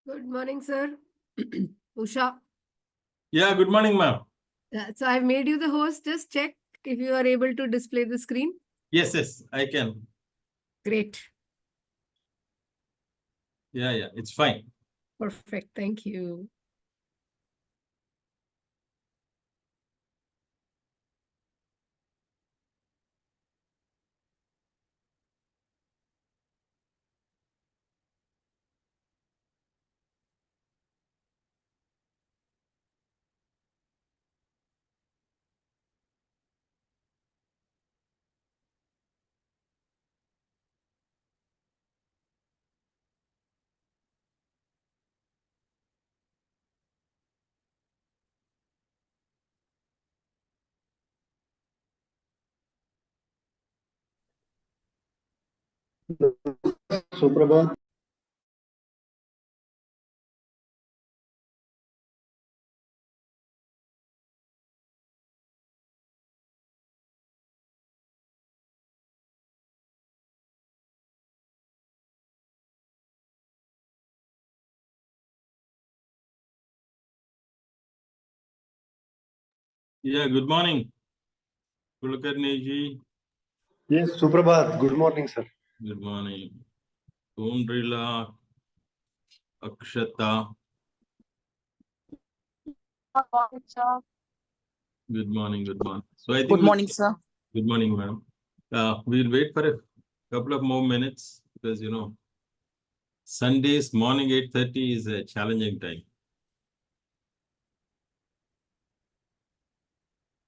Good morning, sir. Usha. Yeah, good morning, ma'am. So I've made you the host. Just check if you are able to display the screen. Yes, I can. Great. Yeah, it's fine. Perfect. Thank you. Suprabhat. Yeah, good morning. Kulkarni. Yes, Suprabhat. Good morning, sir. Good morning. Undrila, Akshata. Good morning. So I think Good morning, sir. Good morning, madam. We'll wait for a couple of more minutes because Sundays morning 8:30 is a challenging time.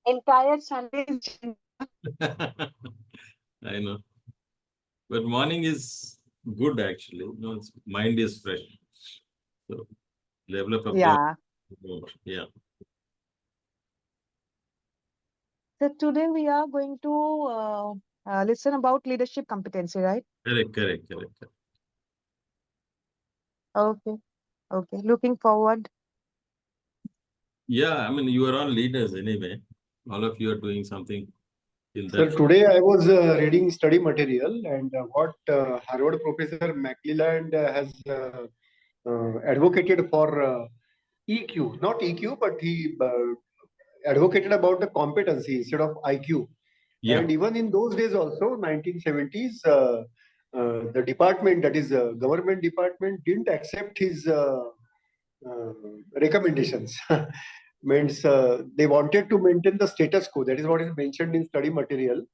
Entire Sunday. I know. But morning is good actually. Mind is fresh. So level of Yeah. Yeah. So today we are going to listen about leadership competency, right? Correct. Okay. Okay. Looking forward. Yeah, I mean, you are all leaders anyway. All of you are doing something in Sir, that. today I was reading study material and what Harvard Professor McClelland has advocated for EQ, not EQ, but he advocated about the competency instead of IQ. Yeah. And even in those days also, 1970s, the department, that is government department, didn't accept his recommendations. Means they wanted to maintain the status quo. That is what is mentioned in study material.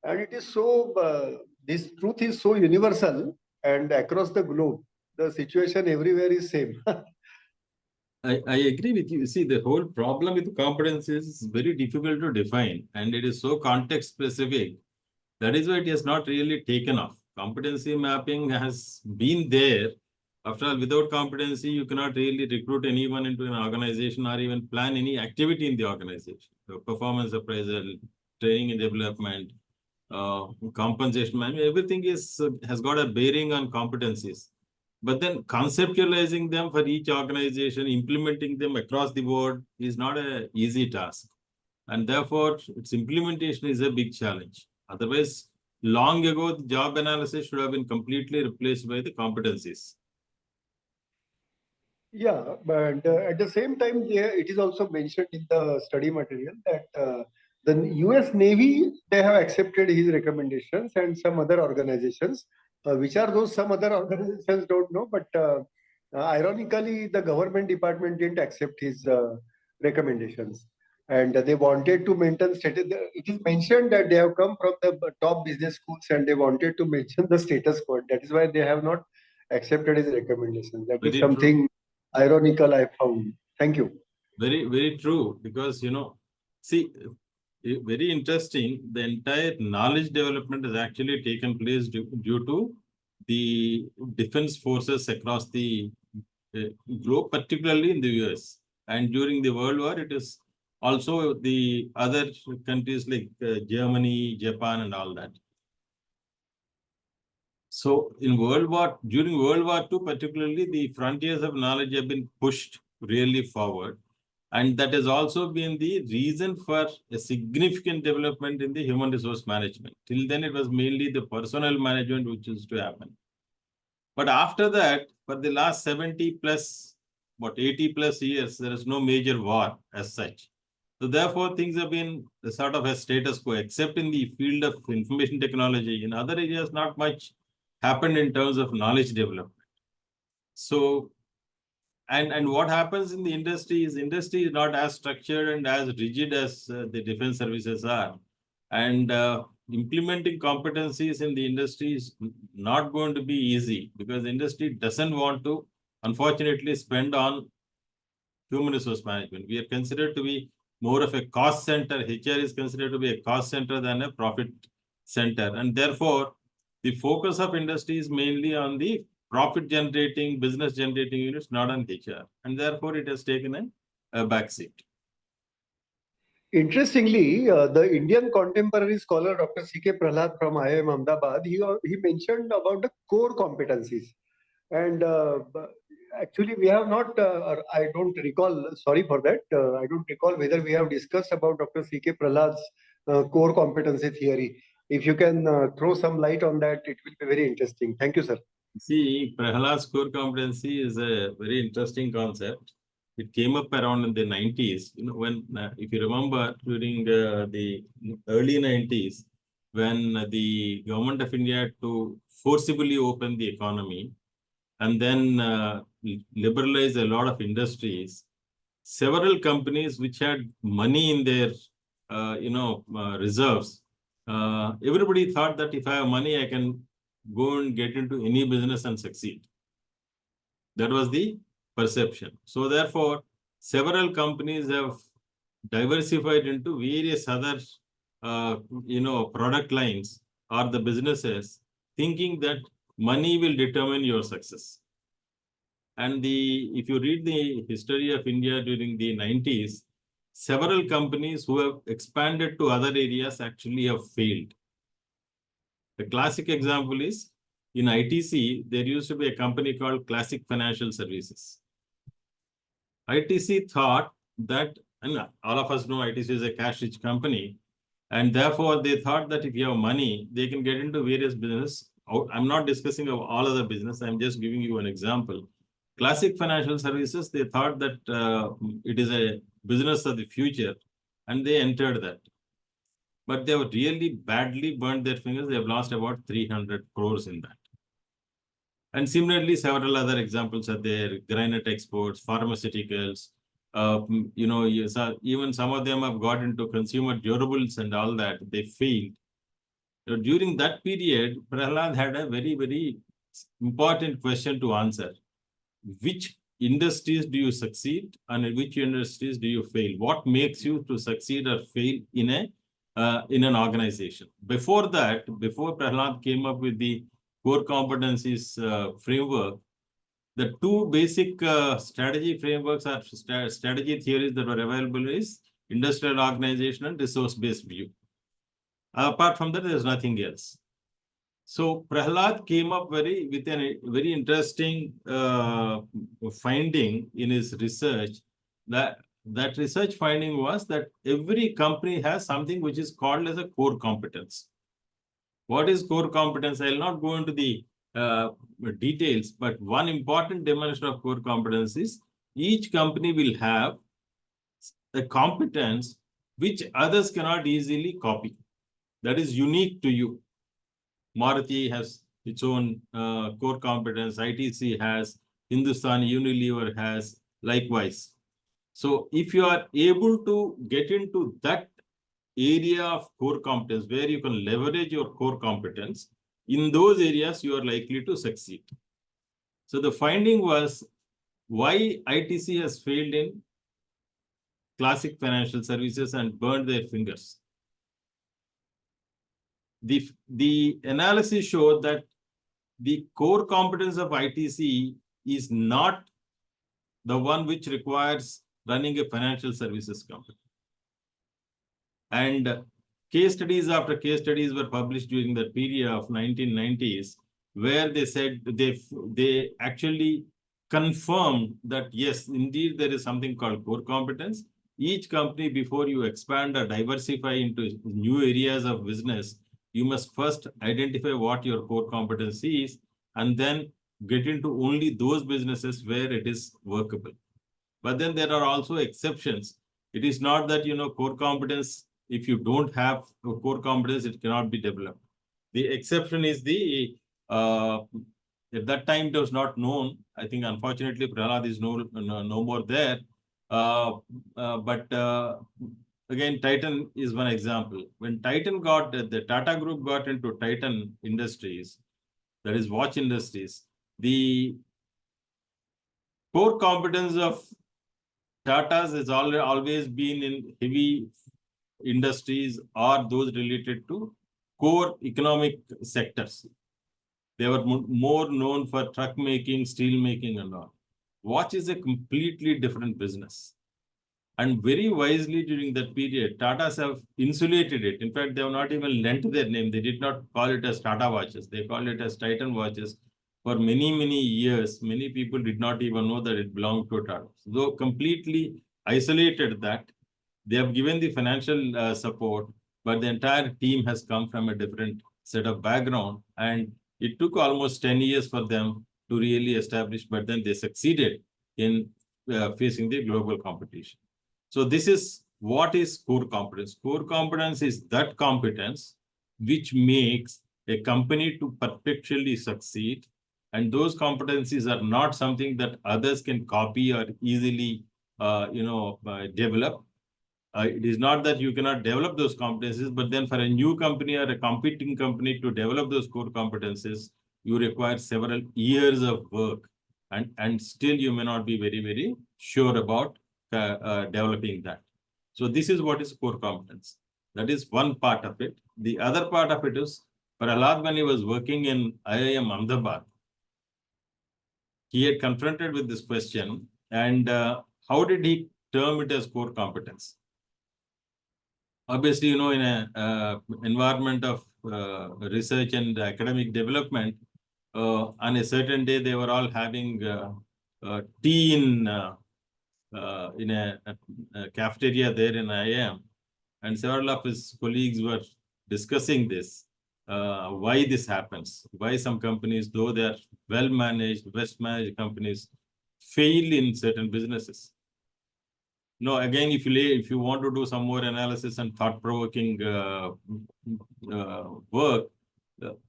And it is so, this truth is so universal and across the globe. The situation everywhere is same. I agree with you. See, the whole problem with competence is very difficult to define and it is so context specific. That is why it has not really taken off. Competency mapping has been there. After all, without competency, you cannot really recruit anyone into an organization or even plan any activity in the organization. So performance appraisal, training and development, compensation management, everything has got a bearing on competencies. But then conceptualizing them for each organization, implementing them across the board is not an easy task. And therefore, its implementation is a big challenge. Otherwise, long ago, the job analysis should have been completely replaced by the competencies. Yeah, but at the same time, it is also mentioned in the study material that the US Navy, they have accepted his recommendations and some other organizations. Which are those some other organizations, don't know, but ironically, the government department didn't accept his recommendations. And they wanted to maintain status. It is mentioned that they have come from the top business schools and they wanted to maintain the status quo. That is why they have not accepted his recommendations. That is something ironical I found. Thank you. Very true. Because, see, very interesting. The entire knowledge development has actually taken place due to the defense forces across the globe, particularly in the US. And during the World War, it is also the other countries like Germany, Japan, and all that. So during World War II, particularly, the frontiers of knowledge have been pushed really forward. And that has also been the reason for a significant development in the human resource management. Till then, it was mainly the personnel management which used to happen. But after that, for the last 70 plus, 80 plus years, there is no major war as such. So therefore, things have been sort of a status quo, except in the field of information technology. In other areas, not much happened in terms of knowledge development. So, and what happens in the industry is not as structured and as rigid as the defense services are. And implementing competencies in the industry is not going to be easy because the industry doesn't want to, unfortunately, spend on human resource management. We are considered to be more of a cost center. HR is considered to be a cost center than a profit center. And therefore, the focus of industry is mainly on the profit generating, business generating units, not on HR. And therefore, it has taken a backseat. Interestingly, the Indian contemporary scholar Dr. C.K. Prahlad from IIM Ahmedabad, he mentioned about the core competencies. And actually, we have not, I don't recall, sorry for that, I don't recall whether we have discussed about Dr. C.K. Prahlad's core competency theory. If you can throw some light on that, it will be very interesting. Thank you, sir. See, Prahlad's core competency is a very interesting concept. It came up around in the 90s, when, if you remember, during the early 90s, when the government of India had to forcibly open the economy and then liberalize a lot of industries, several companies which had money in their, reserves, everybody thought that if I have money, I can go and get into any business and succeed. That was the perception. So therefore, several companies have diversified into various other, product lines or the businesses, thinking that money will determine your success. And if you read the history of India during the 90s, several companies who have expanded to other areas actually have failed. The classic example is in ITC, there used to be a company called Classic Financial Services. ITC thought that, and all of us know ITC is a cash-rich company, and therefore they thought that if you have money, they can get into various business. I'm not discussing of all other business. I'm just giving you an example. Classic Financial Services, they thought that it is a business of the future, and they entered that. But they have really badly burned their fingers. They have lost about 300 crores in that. And similarly, several other examples are there: granite exports, pharmaceuticals. Even some of them have got into consumer durables and all that. They failed. So during that period, Prahlad had a very, very important question to answer. Which industries do you succeed and in which industries do you fail? What makes you to succeed or fail in an organization? Before that, before Prahlad came up with the core competencies framework, the two basic strategy frameworks or strategy theories that were available is industrial organization and resource-based view. Apart from that, there's nothing else. So Prahlad came up with a very interesting finding in his research. That research finding was that every company has something which is called as a core competence. What is core competence? I'll not go into the details, but one important dimension of core competence is each company will have a competence which others cannot easily copy. That is unique to you. Maruti has its own core competence, ITC has, Hindustan Unilever has, likewise. So if you are able to get into that area of core competence where you can leverage your core competence, in those areas you are likely to succeed. So the finding was why ITC has failed in classic financial services and burned their fingers. The analysis showed that the core competence of ITC is not the one which requires running a financial services company. And case studies after case studies were published during the period of 1990s, where they said they actually confirmed that yes, indeed, there is something called core competence. Each company, before you expand or diversify into new areas of business, you must first identify what your core competency is and then get into only those businesses where it is workable. But then there are also exceptions. It is not that, core competence, if you don't have a core competence, it cannot be developed. The exception is at that time it was not known. I think unfortunately Prahlad is no more there. But again, Titan is one example. When Titan the Tata Group got into Titan Industries, that is watch industries, the core competence of Tata's has always been in heavy industries or those related to core economic sectors. They were more known for truck making, steel making and all. Watch is a completely different business. And very wisely during that period, Tatas have insulated it. In fact, they have not even lent their name. They did not call it as Tata watches. They called it as Titan watches. For many, many years, many people did not even know that it belonged to Tata. So completely isolated that. They have given the financial support, but the entire team has come from a different set of background. And it took almost 10 years for them to really establish, but then they succeeded in facing the global competition. So this is what is core competence. Core competence is that competence which makes a company to perpetually succeed. And those competencies are not something that others can copy or easily, develop. It is not that you cannot develop those competencies, but then for a new company or a competing company to develop those core competencies, you require several years of work, and still you may not be very, very sure about developing that. So this is what is core competence. That is one part of it. The other part of it is, Prahlad, when he was working in IIM Ahmedabad, he had confronted with this question, and how did he term it as core competence? Obviously, in an environment of research and academic development, on a certain day, they were all having tea in a cafeteria there in IIM, and several of his colleagues were discussing this, why this happens, why some companies, though they are well-managed, best-managed companies, fail in certain businesses. No, again, if you want to do some more analysis and thought-provoking work,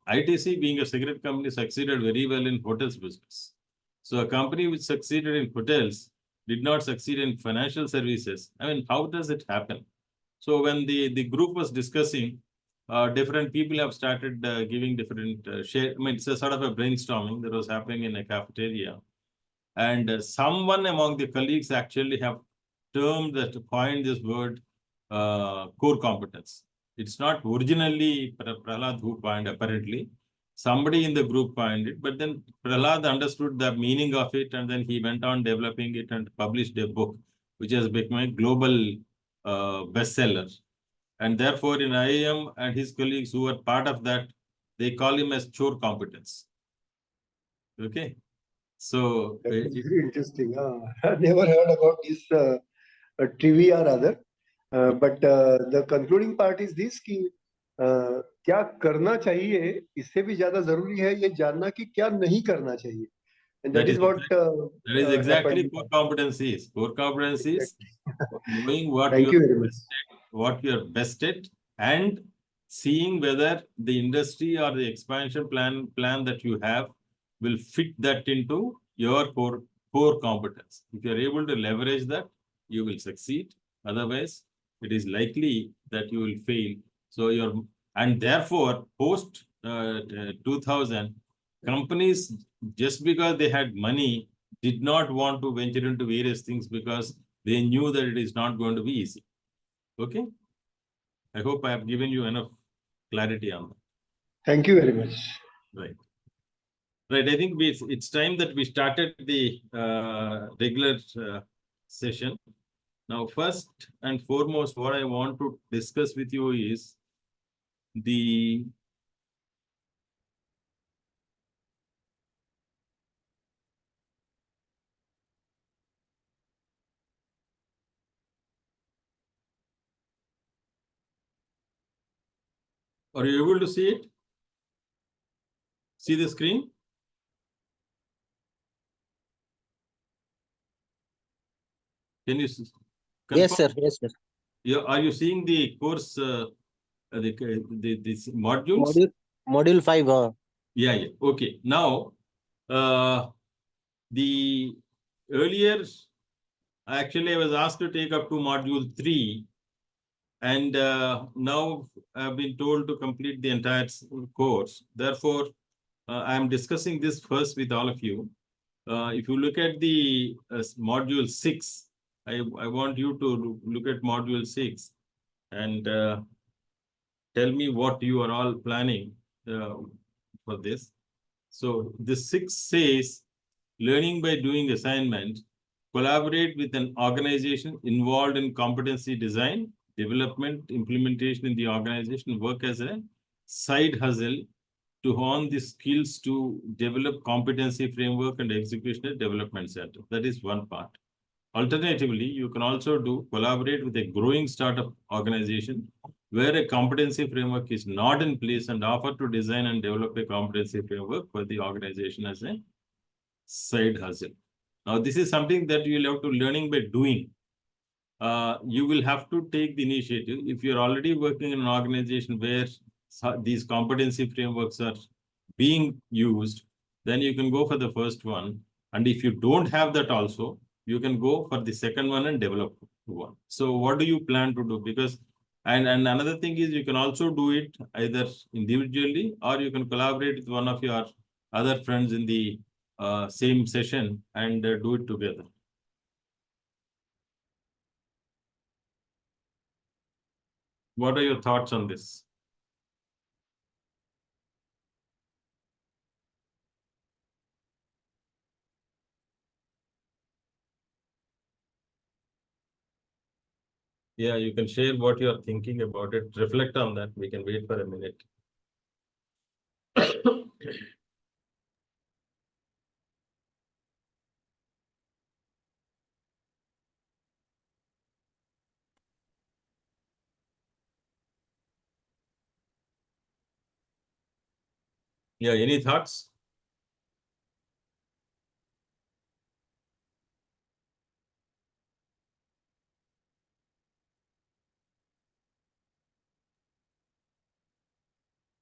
ITC, being a cigarette company, succeeded very well in hotels business. So a company which succeeded in hotels did not succeed in financial services. I mean, how does it happen? So when the group was discussing, different people have started giving different share. I mean, it's a sort of a brainstorming that was happening in a cafeteria. And someone among the colleagues actually have coined this word core competence. It's not originally Prahlad who coined, apparently. Somebody in the group coined it, but then Prahlad understood the meaning of it, and then he went on developing it and published a book, which has become a global bestseller. And therefore, in IIM and his colleagues who were part of that, they call him as core competence. Okay. So that is very interesting. I never heard about this trivia rather. But the concluding part is this कि क्या करना चाहिए, इससे भी ज्यादा जरूरी है ये जानना कि क्या नहीं करना चाहिए. And that is what that is exactly happened. core competence is. Core competence is knowing what Thank you very much. what you're best at, and seeing whether the industry or the expansion plan that you have will fit that into your core competence. If you're able to leverage that, you will succeed. Otherwise, it is likely that you will fail. So and therefore, post 2000, companies, just because they had money, did not want to venture into various things because they knew that it is not going to be easy. Okay. I hope I have given you enough clarity on that. Thank you very much. Right. Right. I think it's time that we started the regular session. Now, first and foremost, what I want to discuss with you is the Are you able to see it? See the screen? Can you Yes, confirm? sir. Yes, sir. Are you seeing the course, these modules? Module 5. Yeah, yeah. Okay. Now, the earlier, actually, I was asked to take up to module 3, and now I've been told to complete the entire course. Therefore, I am discussing this first with all of you. If you look at the module 6, I want you to look at module 6 and tell me what you are all planning for this. So this 6 says, learning by doing assignment, collaborate with an organization involved in competency design, development, implementation in the organization, work as a side hustle to hone the skills to develop competency framework and execution development center. That is one part. Alternatively, you can also collaborate with a growing startup organization where a competency framework is not in place and offer to design and develop a competency framework for the organization as a side hustle. Now, this is something that you will have to learning by doing. You will have to take the initiative. If you're already working in an organization where these competency frameworks are being used, then you can go for the first one. And if you don't have that also, you can go for the second one and develop one. So what do you plan to do? Because, and another thing is you can also do it either individually or you can collaborate with one of your other friends in the same session and do it together. What are your thoughts on this? Yeah, you can share what you are thinking about it. Reflect on that. We can wait for a minute. Yeah, any thoughts?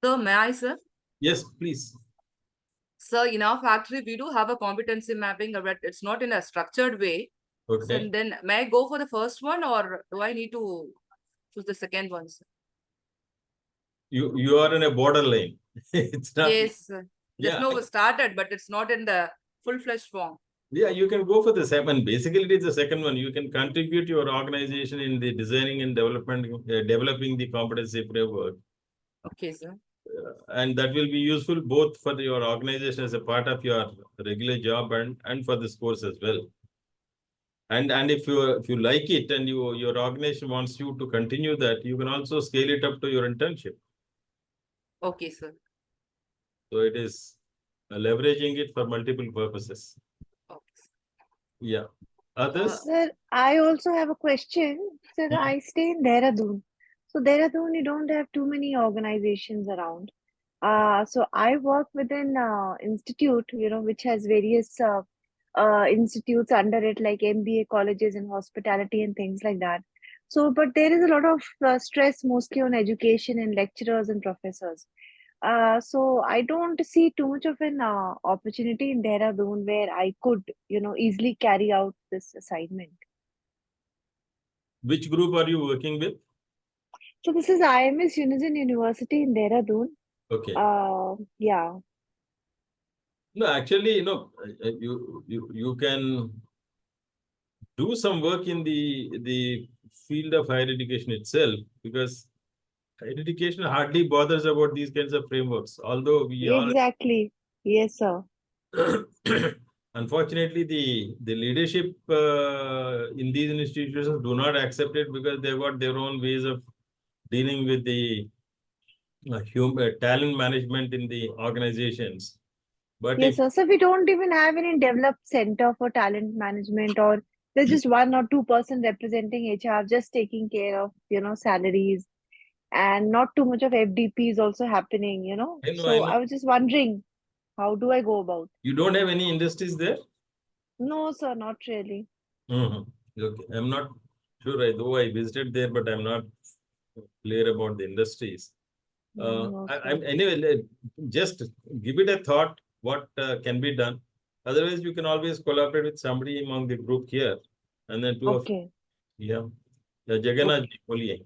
So, may I, sir? Yes, please. So, in our factory, we do have a competency mapping, but it's not in a structured way. So, Okay. then may I go for the first one or do I need to choose the second one, sir? You are in a borderline. It's not. Yes, sir. Just Yeah. now was started, but it's not in the full-fledged form. Yeah, you can go for the second. Basically, it is the second one. You can contribute your organization in the designing and development, developing the competency framework. Okay, sir. And that will be useful both for your organization as a part of your regular job and for this course as well. And if you like it and your organization wants you to continue that, you can also scale it up to your internship. Okay, sir. So it is leveraging it for multiple purposes. Okay, sir. Yeah. Others? Sir, I also have a question. Sir, I stay in Dehradun. So Dehradun, you don't have too many organizations around. So I work within institute, which has various institutes under it, like MBA colleges and hospitality and things like that. So, but there is a lot of stress mostly on education and lecturers and professors. So I don't see too much of an opportunity in Dehradun where I could, easily carry out this assignment. Which group are you working with? So this is IMS Unison University in Dehradun. Okay. Yeah. No, actually, you can do some work in the field of higher education itself, because higher education hardly bothers about these kinds of frameworks, although we all Exactly. Yes, sir. unfortunately the leadership in these institutions do not accept it because they've got their own ways of dealing with the talent management in the organizations. But Yes, sir. So we don't even have any developed center for talent management, or there's just 1 or 2% representing HR, just taking care of, salaries, and not too much of FDP is also happening, I know, So I was just wondering, how do I go about? You don't have any industries there? No, sir, not really. Mm-hmm. Okay, I'm not sure. Though I visited there, but I'm not clear about the industries. No, sir. Anyway, just give it a thought. What can be done? Otherwise, you can always collaborate with somebody among the group here, and then two of Okay. yeah, Jagannath Boliye.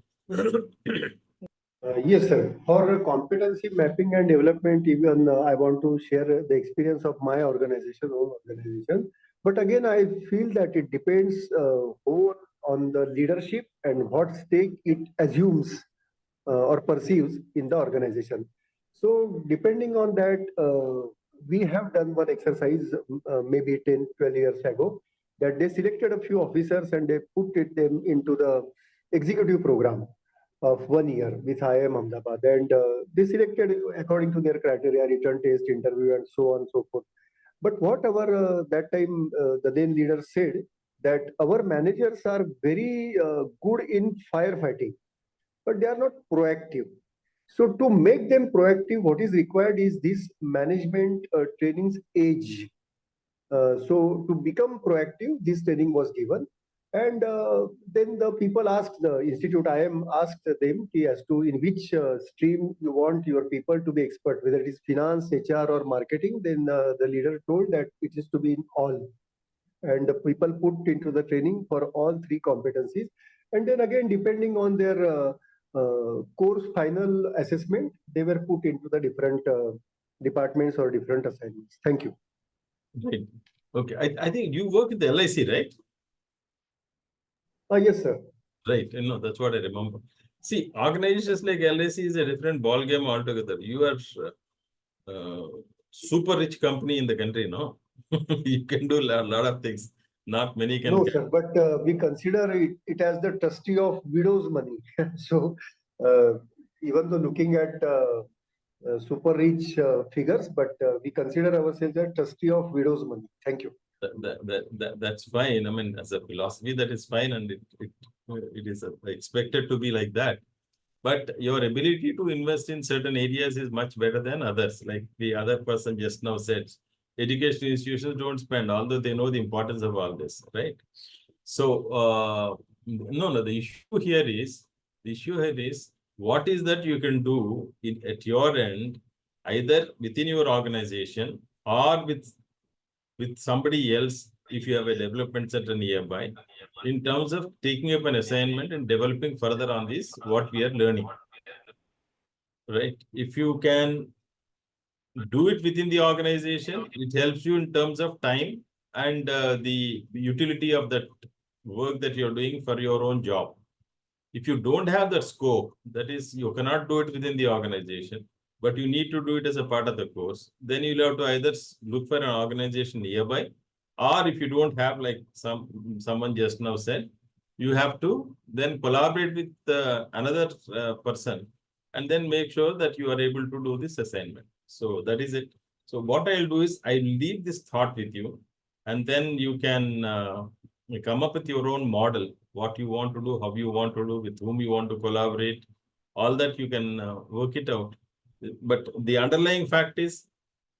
Yes, sir. For competency mapping and development, even I want to share the experience of my organization, own organization. But again, I feel that it depends more on the leadership and what stake it assumes or perceives in the organization. So, depending on that, we have done one exercise maybe 10, 12 years ago that they selected a few officers and they put them into the executive program of 1 year with IIM Ahmedabad, and they selected according to their criteria, return test, interview, and so on and so forth. But whatever that time the then leader said that our managers are very good in firefighting, but they are not proactive. So to make them proactive, what is required is this management training's age. So to become proactive, this training was given. And then the people asked the institute, I am asked them as to in which stream you want your people to be expert, whether it is finance, HR, or marketing. Then the leader told that it is to be in all. And the people put into the training for all three competencies. And then again, depending on their course final assessment, they were put into the different departments or different assignments. Thank you. Right. Okay. I think you work with the LIC, right? Yes, sir. Right. That's what I remember. See, organizations like LIC is a different ball game altogether. You are super rich company in the country, no? You can do a lot of things. Not many can. No, sir, but we consider it as the trustee of widow's money. So, even though looking at super rich figures, but we consider ourselves a trustee of widow's money. Thank you. That's fine. I mean, as a philosophy, that is fine, and it is expected to be like that. But your ability to invest in certain areas is much better than others. Like the other person just now said, education institutions don't spend, although they know the importance of all this, right? So, no, the issue here is, what is that you can do at your end, either within your organization or with somebody else, if you have a development center nearby, in terms of taking up an assignment and developing further on this, what we are learning, right? If you can do it within the organization, it helps you in terms of time and the utility of that work that you're doing for your own job. If you don't have that scope, that is, you cannot do it within the organization, but you need to do it as a part of the course, then you'll have to either look for an organization nearby, or if you don't have, like someone just now said, you have to then collaborate with another person and then make sure that you are able to do this assignment. So that is it. So what I'll do is I'll leave this thought with you, and then you can come up with your own model, what you want to do, how you want to do, with whom you want to collaborate, all that you can work it out. But the underlying fact is,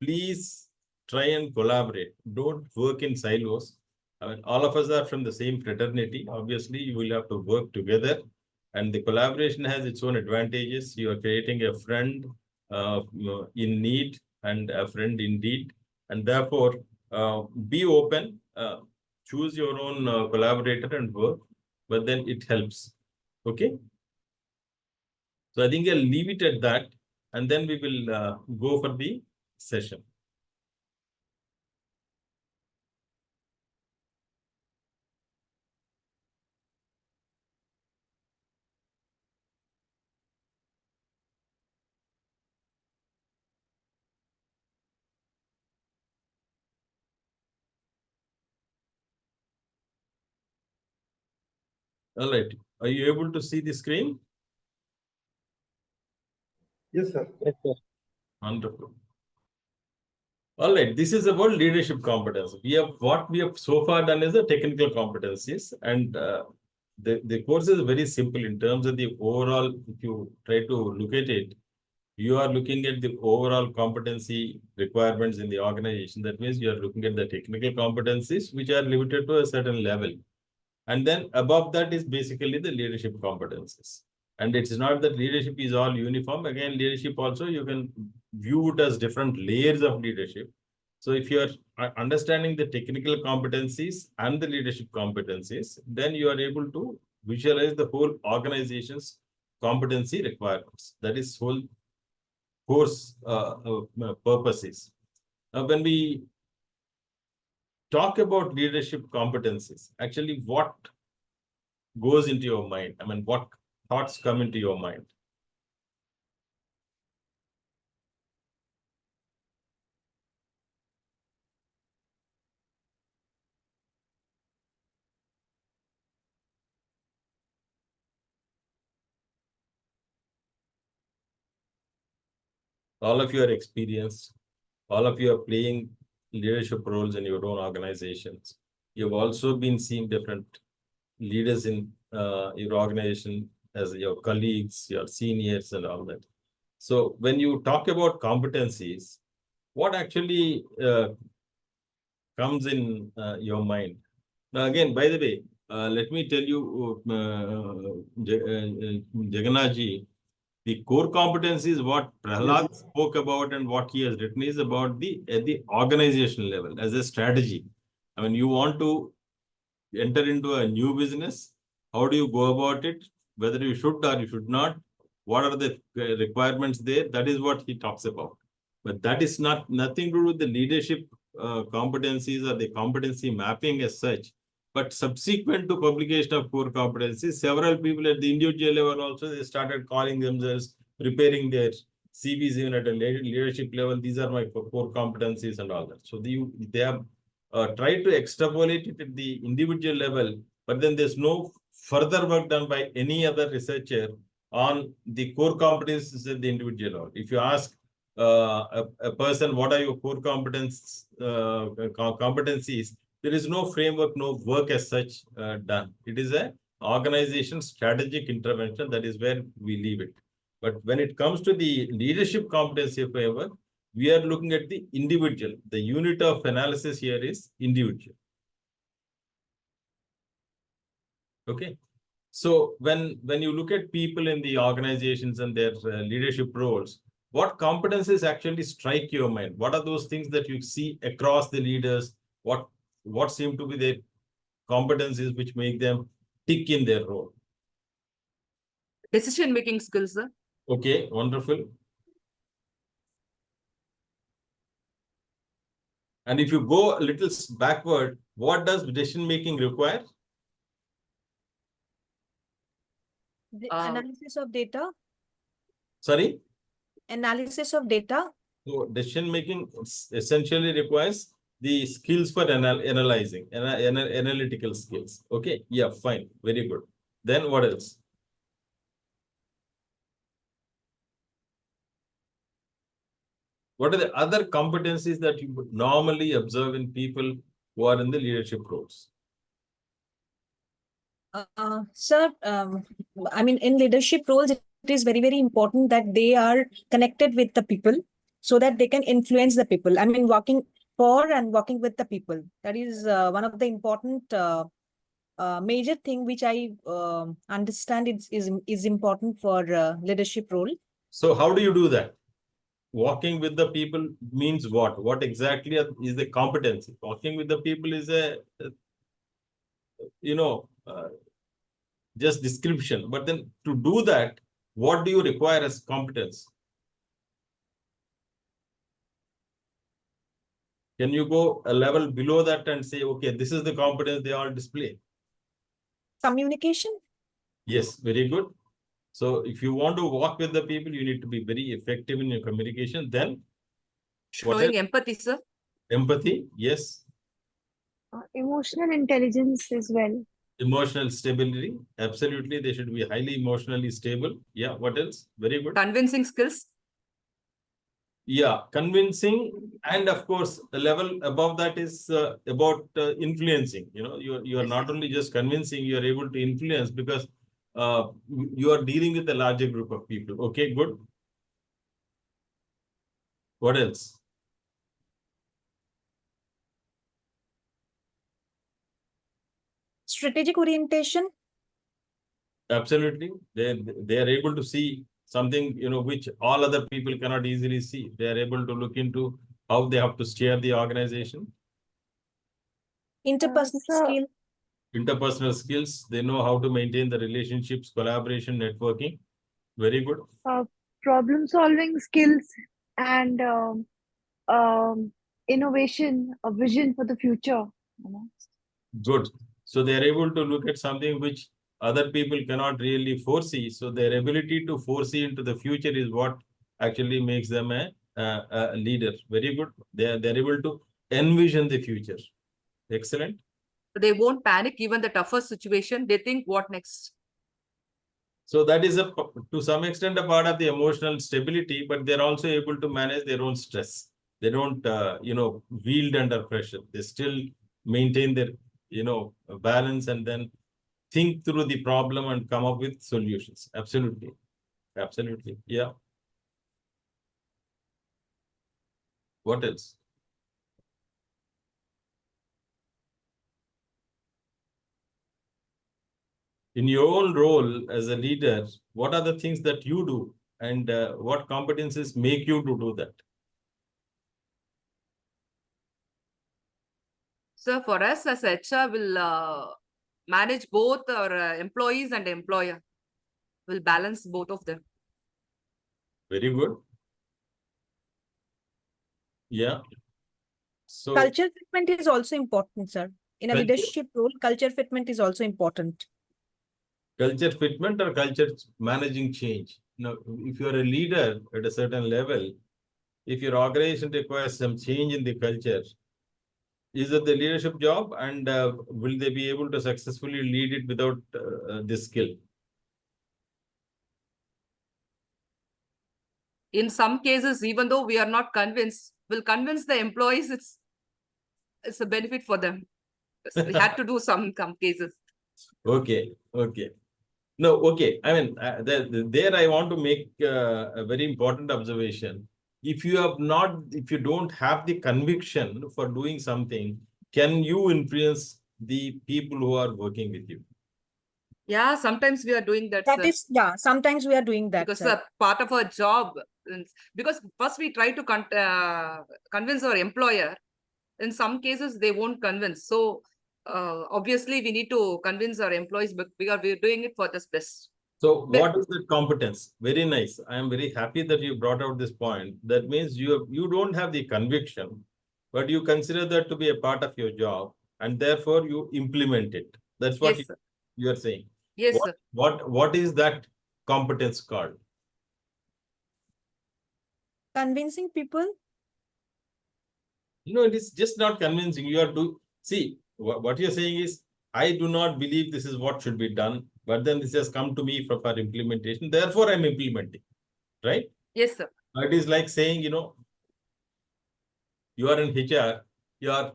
please try and collaborate. Don't work in silos. I mean, all of us are from the same fraternity. Obviously, you will have to work together, and the collaboration has its own advantages. You are creating a friend in need and a friend indeed, and therefore be open. Choose your own collaborator and work, but then it helps. Okay. So I think I'll leave it at that, and then we will go for the session. All right. Are you able to see the screen? Yes, sir. Yes, sir. Wonderful. All right. This is about leadership competence. What we have so far done is the technical competencies, and the course is very simple in terms of the overall. If you try to look at it, you are looking at the overall competency requirements in the organization. That means you are looking at the technical competencies, which are limited to a certain level. And then above that is basically the leadership competencies. And it's not that leadership is all uniform. Again, leadership also, you can view it as different layers of leadership. So if you are understanding the technical competencies and the leadership competencies, then you are able to visualize the whole organization's competency requirements. That is whole course purposes. Now, when we talk about leadership competencies, actually what goes into your mind? I mean, what thoughts come into your mind? All of you are experienced. All of you are playing leadership roles in your own organizations. You've also been seeing different leaders in your organization as your colleagues, your seniors, and all that. So when you talk about competencies, what actually comes in your mind? Now, again, by the way, let me tell you, Jagannath ji, the core competency is what Prahlad spoke about, and what he has written is about at the organizational level as a strategy. I mean, you want to enter into a new business. How do you go about it? Whether you should or you should not. What are the requirements there? That is what he talks about. But that is nothing to do with the leadership competencies or the competency mapping as such. But subsequent to publication of core competencies, several people at the individual level also, they started calling themselves, preparing their CVs even at a leadership level. These are my core competencies and all that. So they have tried to extrapolate it at the individual level, but then there's no further work done by any other researcher on the core competencies at the individual level. If you ask a person, what are your core competencies? There is no framework, no work as such done. It is an organization strategic intervention. That is where we leave it. But when it comes to the leadership competency framework, we are looking at the individual. The unit of analysis here is individual. Okay. So when you look at people in the organizations and their leadership roles, what competencies actually strike your mind? What are those things that you see across the leaders? What seem to be their competencies which make them tick in their role? Decision-making skills, sir. Okay, wonderful. And if you go a little backward, what does decision-making require? The analysis of data. Sorry? Analysis of data. So decision-making essentially requires the skills for analyzing, analytical skills. Okay, yeah, fine, very good. Then what else? What are the other competencies that you would normally observe in people who are in the leadership roles? Sir, I mean, in leadership roles, it is very, very important that they are connected with the people so that they can influence the people. I mean, working for and working with the people. That is one of the important major thing which I understand is important for leadership role. So how do you do that? Walking with the people means what? What exactly is the competency? Walking with the people is just description. But then to do that, what do you require as competence? Can you go a level below that and say, okay, this is the competence they all display? Communication? Yes, very good. So if you want to walk with the people, you need to be very effective in your communication. Then showing empathy, sir. Empathy, yes. Emotional intelligence as well. Emotional stability, absolutely. They should be highly emotionally stable. Yeah, what else? Very good. Convincing skills. Yeah, convincing, and of course, the level above that is about influencing. You are not only just convincing, you are able to influence because you are dealing with a larger group of people. Okay, good. What else? strategic orientation. Absolutely. They are able to see something, which all other people cannot easily see. They are able to look into how they have to steer the organization. Interpersonal So, skill. Interpersonal skills, they know how to maintain the relationships, collaboration, networking. Very good. problem solving skills and innovation, a vision for the future. You know. Good. So they are able to look at something which other people cannot really foresee. So their ability to foresee into the future is what actually makes them a leader. Very good. They're able to envision the future. Excellent. They won't panic even the toughest situation. They think what next. So that is to some extent a part of the emotional stability, but they're also able to manage their own stress. They don't, wield under pressure. They still maintain their, balance and then think through the problem and come up with solutions. Absolutely. Absolutely. Yeah. What else? In your own role as a leader, what are the things that you do and what competencies make you to do that? So for us as HR, will manage both our employees and employer. Will balance both of them. Very good. Yeah. So Culture fitment is also important, sir. In a Culture- leadership role, culture fitment is also important. culture fitment or culture managing change. Now, if you are a leader at a certain level, if your organization requires some change in the culture, is it the leadership job and will they be able to successfully lead it without this skill? In some cases, even though we are not convinced, we'll convince the employees it's a benefit for them. We had to do some cases. Okay, okay. No, okay. I mean, there I want to make a very important observation. If you don't have the conviction for doing something, can you influence the people who are working with you? Yeah, sometimes we are doing that. That Sir. is, yeah, sometimes we are doing that, Because sir. part of our job. Because first we try to convince our employer. In some cases, they won't convince. So obviously, we need to convince our employees because we're doing it for the best. So what is the competence? Very nice. I am very happy that you brought out this point. That means you don't have the conviction, but you consider that to be a part of your job, and therefore you implement it. That's what Yes, sir. you are saying. Yes, sir. What is that competence called? Convincing people. It is just not convincing. You are see what you're saying is, I do not believe this is what should be done, but then this has come to me for implementation. Therefore, I'm implementing. Right? Yes, sir. It is like saying, you are in HR, your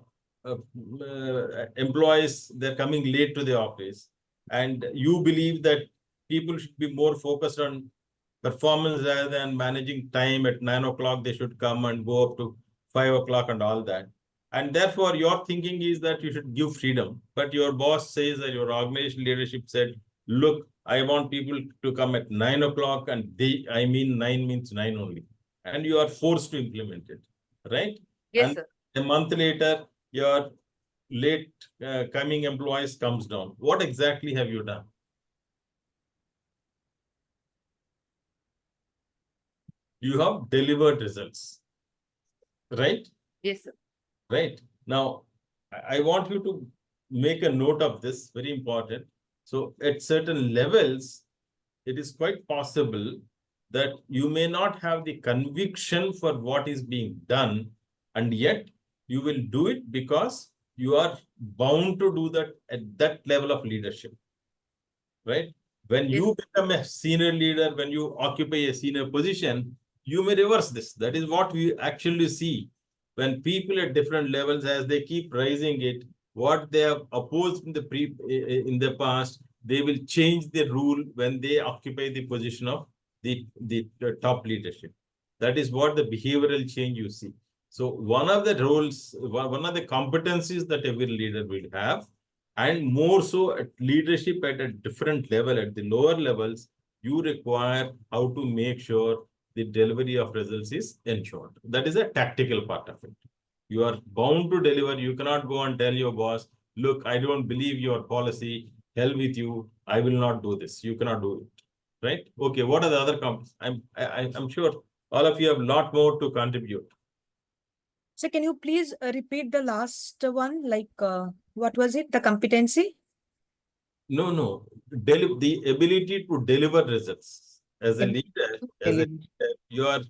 employees, they're coming late to the office, and you believe that people should be more focused on performance rather than managing time. At 9 o'clock, they should come and go up to 5 o'clock and all that. And therefore, your thinking is that you should give freedom. But your boss says that your organization leadership said, look, I want people to come at 9 o'clock, and 9 means 9 only. And you are forced to implement it, right? Yes, And sir. a month later, your late coming employees comes down. What exactly have you done? You have delivered results, right? Yes, sir. Right. Now, I want you to make a note of this, very important. So at certain levels, it is quite possible that you may not have the conviction for what is being done, and yet you will do it because you are bound to do that at that level of leadership, right? When you become a senior leader, when you occupy a senior position, you may reverse this. That is what we actually see. When people at different levels, as they keep rising it, what they have opposed in the past, they will change the rule when they occupy the position of the top leadership. That is what the behavioral change you see. So one of the roles, one of the competencies that every leader will have And more so at leadership at a different level, at the lower levels, you require how to make sure the delivery of results is ensured. That is a tactical part of it. You are bound to deliver. You cannot go and tell your boss, look, I don't believe your policy, hell with you, I will not do this. You cannot do it, right? Okay, what are the other comps? I'm sure all of you have a lot more to contribute. So can you please repeat the last one? Like, what was it? The competency? No. The ability to deliver results. As a leader, you are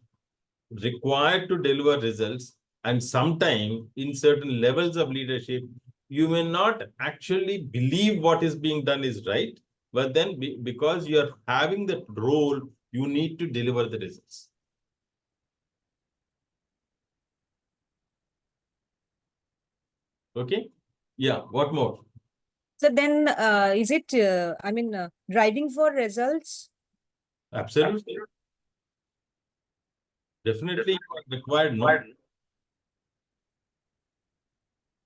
required to deliver results. And sometimes in certain levels of leadership, you may not actually believe what is being done is right. But then because you are having that role, you need to deliver the results. Okay. Yeah. What more? So then, is it, driving for results? Absolutely. Definitely required, no?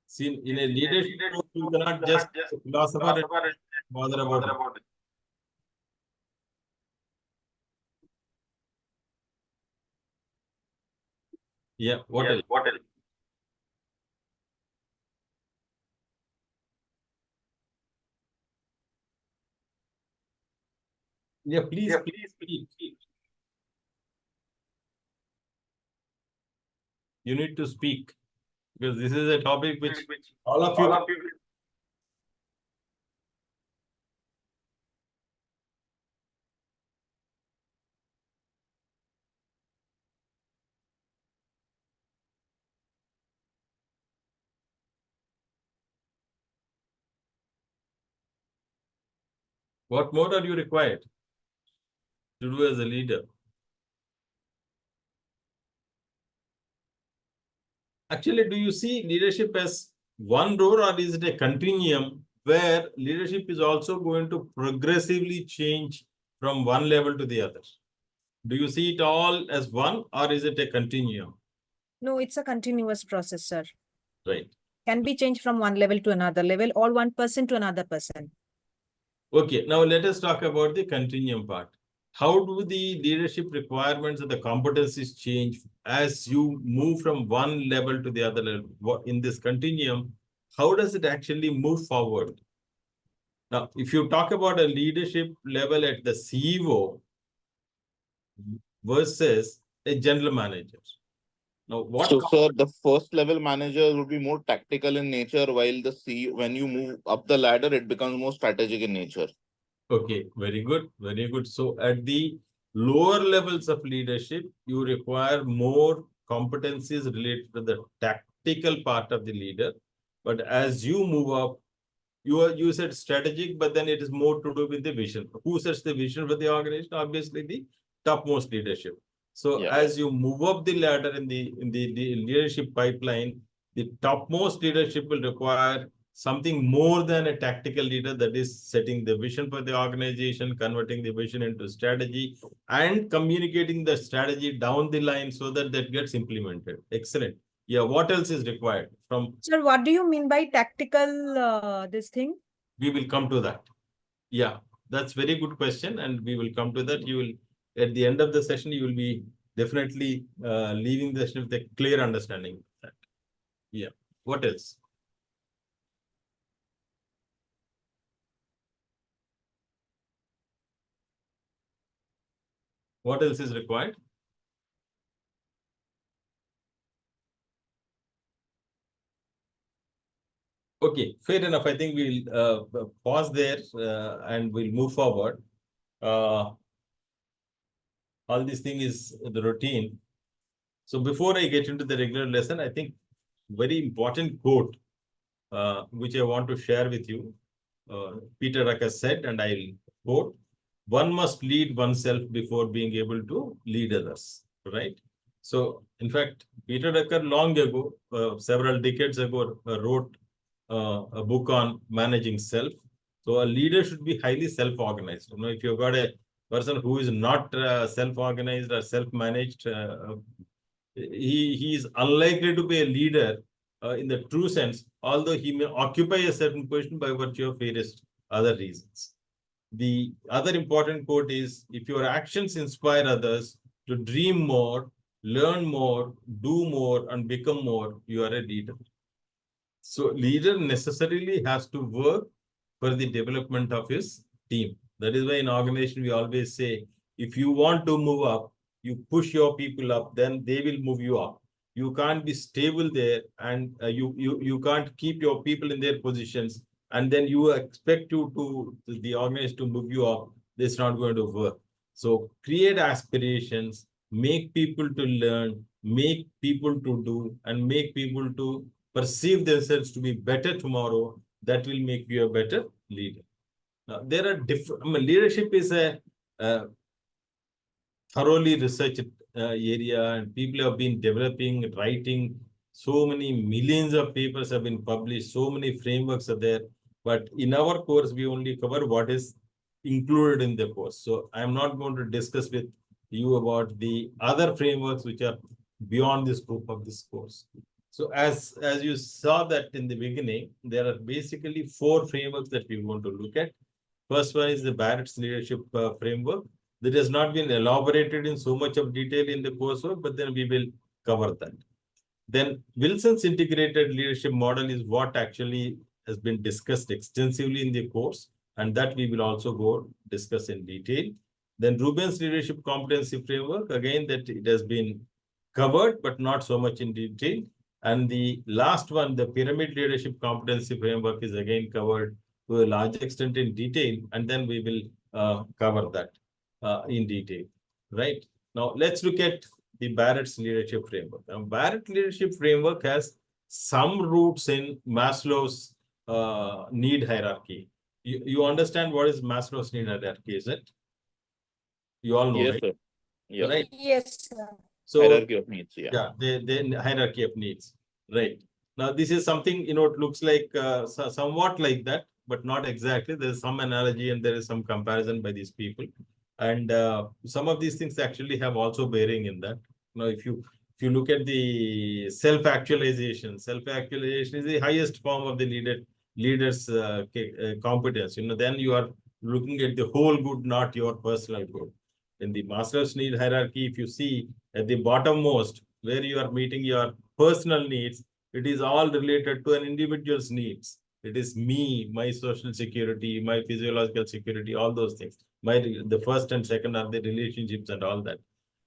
See, in a leadership role, you cannot just philosopher and bother about it. Yeah, what else? Yeah, please speak. You need to speak because this is a topic which all of you. What more are you required to do as a leader? Actually, do you see leadership as one role or is it a continuum where leadership is also going to progressively change from one level to the other? Do you see it all as one or is it a continuum? No, it's a continuous process, sir. Right. Can be changed from one level to another level or one person to another person. Okay, now let us talk about the continuum part. How do the leadership requirements and the competencies change as you move from one level to the other level? In this continuum, how does it actually move forward? Now, if you talk about a leadership level at the CEO versus a general manager. Now, what? So, sir, the first level manager would be more tactical in nature, while the C, when you move up the ladder, it becomes more strategic in nature. Okay, very good, very good. So at the lower levels of leadership, you require more competencies related to the tactical part of the leader. But as you move up, you said strategic, but then it is more to do with the vision. Who sets the vision for the organization? Obviously, the topmost leadership. So Yeah. as you move up the ladder in the leadership pipeline, the topmost leadership will require something more than a tactical leader, that is setting the vision for the organization, converting the vision into strategy, and communicating the strategy down the line so that that gets implemented. Excellent. Yeah, what else is required from? Sir, what do you mean by tactical, this thing? We will come to that. Yeah, that's very good question, and we will come to that. You will, at the end of the session, you will be definitely leaving the session with a clear understanding of that. Yeah. What else? What else is required? Okay, fair enough. I think we'll pause there and we'll move forward. All this thing is the routine. So before I get into the regular lesson, I think very important quote which I want to share with you. Peter Drucker said, and I'll quote, "One must lead oneself before being able to lead others," right? So, in fact, Peter Drucker long ago, several decades ago, wrote a book on managing self. So, a leader should be highly self-organized. You know, if you've got a person who is not self-organized or self-managed, he is unlikely to be a leader in the true sense, although he may occupy a certain position by virtue of various other reasons. The other important quote is, if your actions inspire others to dream more, learn more, do more, and become more, you are a leader. So leader necessarily has to work for the development of his team. That is why in organization we always say, if you want to move up, you push your people up, then they will move you up. You can't be stable there, and you can't keep your people in their positions, and then you expect the organization to move you up. It's not going to work. So create aspirations, make people to learn, make people to do, and make people to perceive themselves to be better tomorrow. That will make you a better leader. Now, there are different, leadership is a thoroughly researched area, and people have been developing, writing. So many millions of papers have been published, so many frameworks are there. But in our course, we only cover what is included in the course. So I'm not going to discuss with you about the other frameworks which are beyond the scope of this course. So as you saw that in the beginning, there are basically 4 frameworks that we want to look at. First one is the Barrett's leadership framework. That has not been elaborated in so much of detail in the coursework, but then we will cover that. Then Wilson's integrated leadership model is what actually has been discussed extensively in the course, and that we will also go discuss in detail. Then Rubin's leadership competency framework, again, that it has been covered, but not so much in detail. And the last one, the pyramid leadership competency framework, is again covered to a large extent in detail, and then we will cover that in detail, right? Now, let's look at the Barrett's leadership framework. Now, Barrett leadership framework has some roots in Maslow's need hierarchy. You understand what is Maslow's need hierarchy, is it? You all know, Yes, right? sir. Yeah. Right. Yes, sir. So, Hierarchy of needs. Yeah. yeah, the hierarchy of needs, right? Now, this is something, it looks like somewhat like that, but not exactly. There's some analogy and there is some comparison by these people. And some of these things actually have also bearing in that. Now, if you look at the self-actualization is the highest form of the leader's competence. Then you are looking at the whole good, not your personal good. In the Maslow's need hierarchy, if you see at the bottommost, where you are meeting your personal needs, it is all related to an individual's needs. It is me, my social security, my physiological security, all those things. The first and second are the relationships and all that.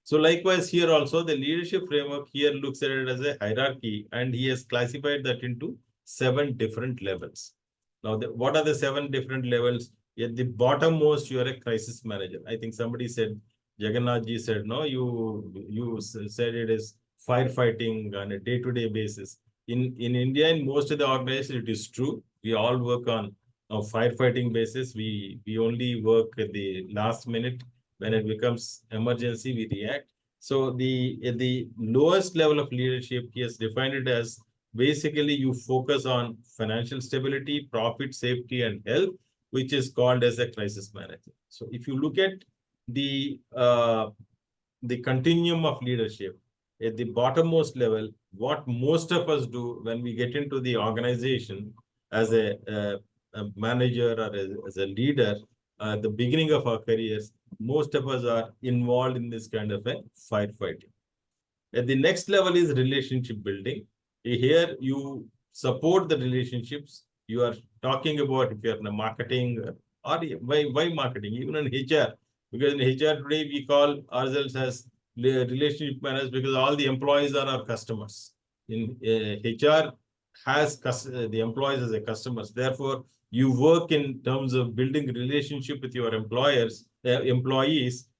So likewise here also, the leadership framework here looks at it as a hierarchy, and he has classified that into 7 different levels. Now, what are the 7 different levels? At the bottommost, you are a crisis manager. I think somebody said, Jagannath ji said, no, you said it is firefighting on a day-to-day basis. In India, in most of the organizations, it is true. We all work on a firefighting basis. We only work at the last minute. When it becomes emergency, we react. So at the lowest level of leadership, he has defined it as basically you focus on financial stability, profit, safety, and health, which is called as a crisis manager. So if you look at the continuum of leadership, at the bottommost level, what most of us do when we get into the organization as a manager or as a leader, at the beginning of our careers, most of us are involved in this kind of a firefighting. At the next level is relationship building. Here you support the relationships. You are talking about if you're in marketing or why marketing, even in HR, because in HR today we call ourselves as relationship managers because all the employees are our customers. In HR has the employees as a customers. Therefore, you work in terms of building relationship with your employees,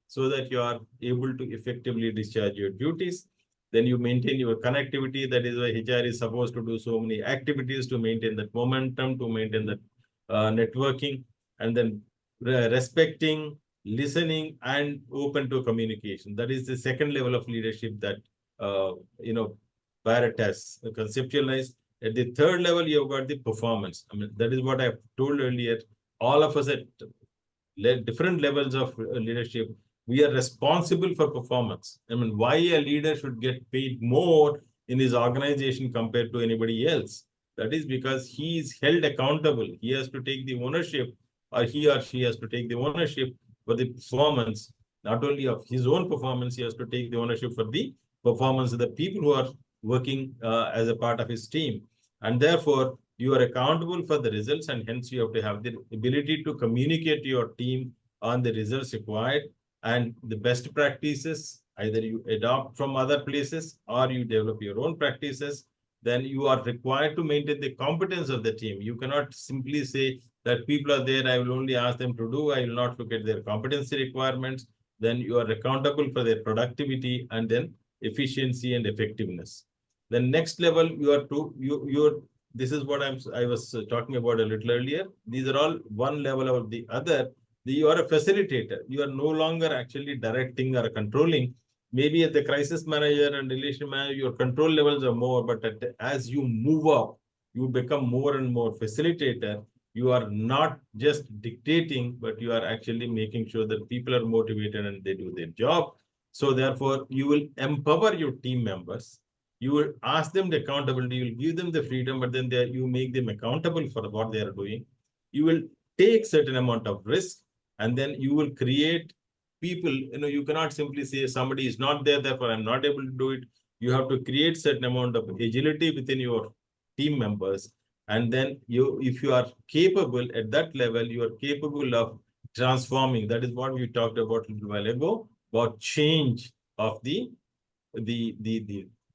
so that you are able to effectively discharge your duties. Then you maintain your connectivity. That is why HR is supposed to do so many activities to maintain that momentum, to maintain that networking, and then respecting, listening, and open to communication. That is the second level of leadership that Barrett has conceptualized. At the third level, you've got the performance. That is what I told earlier. All of us at different levels of leadership, we are responsible for performance. Why a leader should get paid more in his organization compared to anybody else. That is because he is held accountable. He has to take the ownership, or he or she has to take the ownership for the performance, not only of his own performance, he has to take the ownership for the performance of the people who are working as a part of his team. And therefore, you are accountable for the results, and hence you have to have the ability to communicate to your team on the results required and the best practices. Either you adopt from other places or you develop your own practices. Then you are required to maintain the competence of the team. You cannot simply say that people are there, I will only ask them to do, I will not look at their competency requirements. Then you are accountable for their productivity and then efficiency and effectiveness. The next level you are to, this is what I was talking about a little earlier. These are all one level or the other. You are a facilitator. You are no longer actually directing or controlling. Maybe as the crisis manager and relation manager, your control levels are more, but as you move up, you become more and more facilitator. You are not just dictating, but you are actually making sure that people are motivated and they do their job. So therefore, you will empower your team members. You will ask them the accountability, you will give them the freedom, but then you make them accountable for what they are doing. You will take certain amount of risk, and then you will create people. You cannot simply say somebody is not there, therefore I'm not able to do it. You have to create certain amount of agility within your team members. And then if you are capable at that level, you are capable of transforming. That is what we talked about a little while ago, about change of the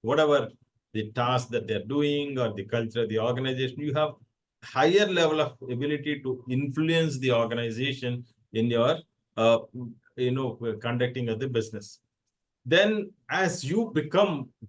whatever the task that they're doing or the culture of the organization. You have higher level of ability to influence the organization in your conducting of the business. Then as you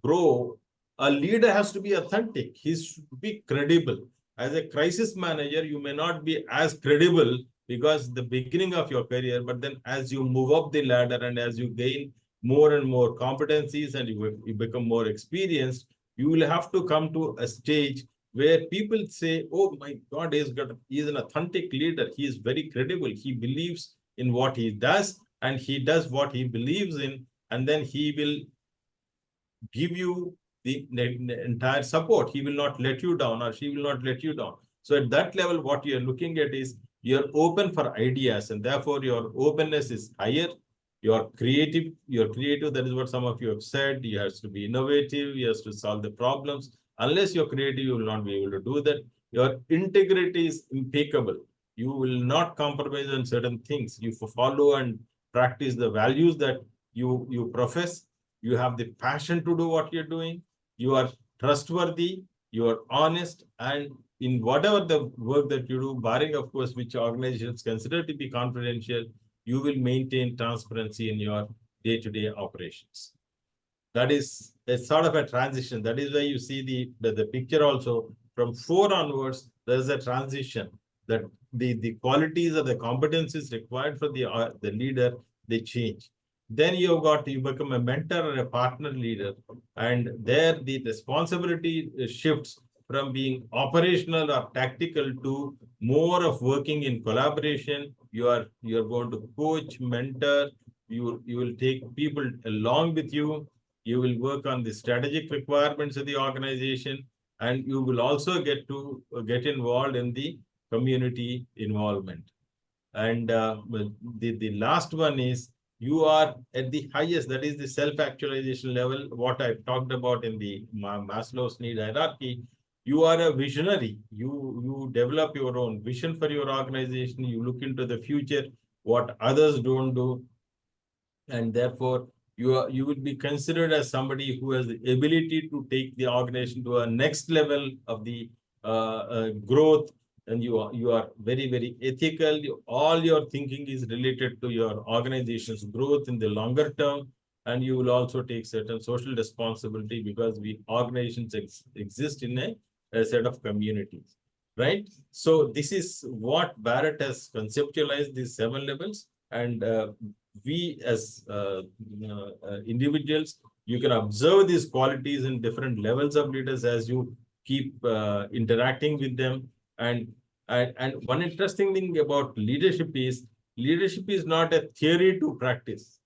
grow, a leader has to be authentic. He should be credible. As a crisis manager, you may not be as credible because the beginning of your career, but then as you move up the ladder and as you gain more and more competencies and you become more experienced, you will have to come to a stage where people say, oh my God, he's an authentic leader. He is very credible. He believes in what he does and he does what he believes in, and then he will give you the entire support. He will not let you down, or she will not let you down. So at that level, what you're looking at is you're open for ideas, and therefore your openness is higher. You're creative. That is what some of you have said. You have to be innovative. You have to solve the problems. Unless you're creative, you will not be able to do that. Your integrity is impeccable. You will not compromise on certain things. You follow and practice the values that you profess. You have the passion to do what you're doing. You are trustworthy. You are honest. And in whatever the work that you do, barring, of course, which organizations consider to be confidential, you will maintain transparency in your day-to-day operations. That is a sort of a transition. That is why you see the picture also. From 4 onwards, there is a transition that the qualities or the competencies required for the leader, they change. Then you become a mentor or a partner leader, and there the responsibility shifts from being operational or tactical to more of working in collaboration. You're going to coach, mentor. You will take people along with you. You will work on the strategic requirements of the organization, and you will also get involved in the community involvement. And the last one is you are at the highest, that is the self-actualization level, what I've talked about in the Maslow's need hierarchy. You are a visionary. You develop your own vision for your organization. You look into the future, what others don't do. And therefore, you will be considered as somebody who has the ability to take the organization to a next level of the growth. And you are very, very ethical. All your thinking is related to your organization's growth in the longer term. And you will also take certain social responsibility because organizations exist in a set of communities, right? So this is what Barrett has conceptualized, these 7 levels. And we as individuals, you can observe these qualities in different levels of leaders as you keep interacting with them. And one interesting thing about leadership is not a theory to practice.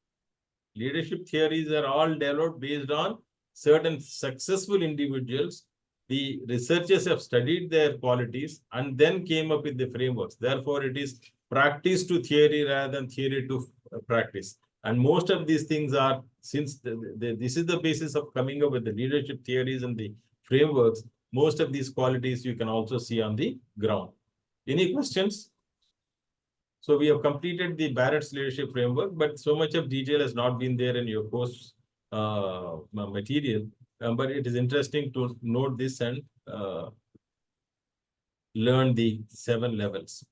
Leadership theories are all developed based on certain successful individuals, the researchers have studied their qualities and then came up with the frameworks. Therefore, it is practice to theory rather than theory to practice. And most of these things are, since this is the basis of coming up with the leadership theories and the frameworks, most of these qualities you can also see on the ground. Any questions? So we have completed the Barrett's leadership framework, but so much of detail has not been there in your course material. But it is interesting to note this and learn the 7 levels.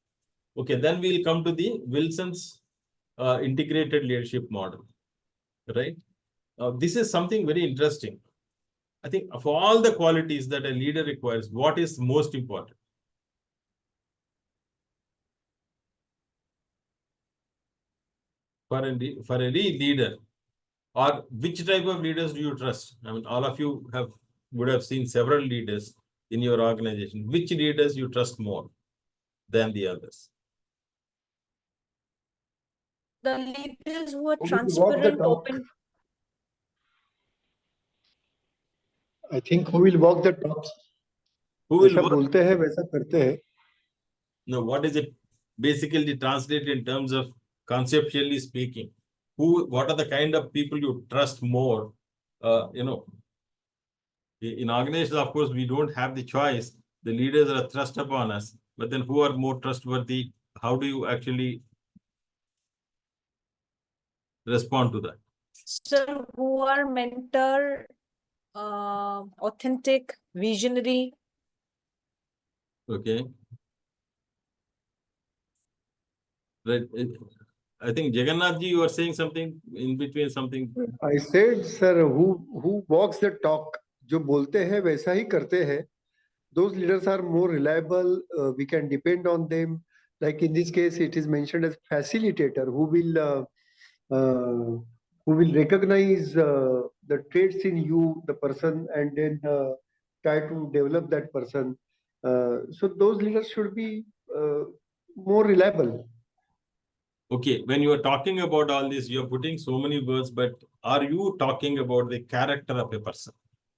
Okay, then we'll come to the Wilson's integrated leadership model, right? This is something very interesting. I think of all the qualities that a leader requires, what is most important? For a leader, or which type of leaders do you trust? I mean, all of you would have seen several leaders in your organization. Which leaders you trust more than the others? The leaders who are Who will walk the transparent, talk? open. I think who will walk the talk? Who will ऐसा work? बोलते हैं वैसा करते हैं. No, what is it basically translated in terms of conceptually speaking? What are the kind of people you trust more? In organizations, of course, we don't have the choice. The leaders are thrust upon us, but then who are more trustworthy? How do you actually respond to that? Sir, who are mentor, authentic, visionary. Okay. Right. I think Jagannath ji, you are saying something in between something. I said, sir, who walks the talk? जो बोलते हैं वैसा ही करते हैं. Those leaders are more reliable. We can depend on them. Like in this case, it is mentioned as facilitator who will recognize the traits in you, the person, and then try to develop that person. So those leaders should be more reliable. Okay, when you are talking about all this, you are putting so many words, but are you talking about the character of a person?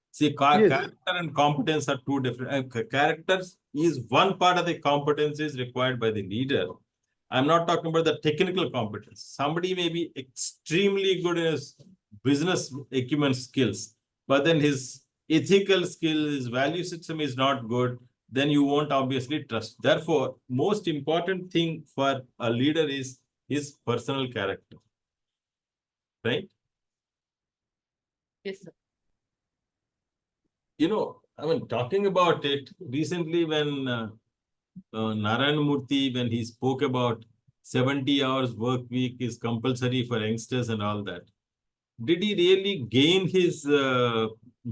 See, Yes. character and competence are two different. Characters is one part of the competencies required by the leader. I'm not talking about the technical competence. Somebody may be extremely good in his business acumen skills, but then his ethical skill, his value system is not good, then you won't obviously trust. Therefore, most important thing for a leader is his personal character, right? Yes, sir. I mean, talking about it, recently when Narayana Murthy, when he spoke about 70 hours work week is compulsory for youngsters and all that, did he really gain his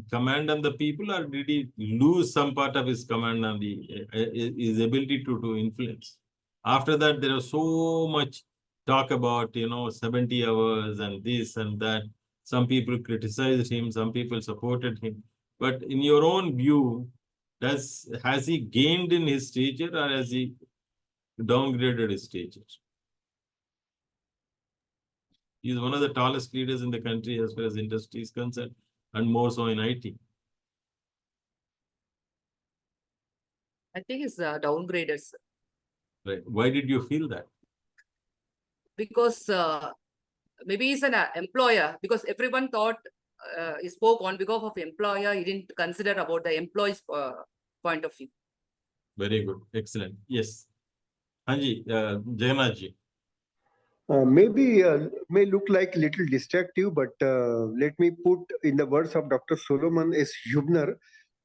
command on the people, or did he lose some part of his command on his ability to influence? After that, there was so much talk about 70 hours and this and that. Some people criticized him, some people supported him. But in your own view, has he gained in his stature, or has he downgraded his stature? He is one of the tallest leaders in the country as far as industry is concerned, and more so in IT. I think it's downgraded, sir. Right. Why did you feel that? Because maybe he's an employer, because everyone thought he spoke on behalf of employer. He didn't consider about the employee's point of view. Very good. Excellent. Yes. Hanji, Jagannath ji. Maybe may look like little distractive, but let me put in the words of Dr. Solomon S. Hubner,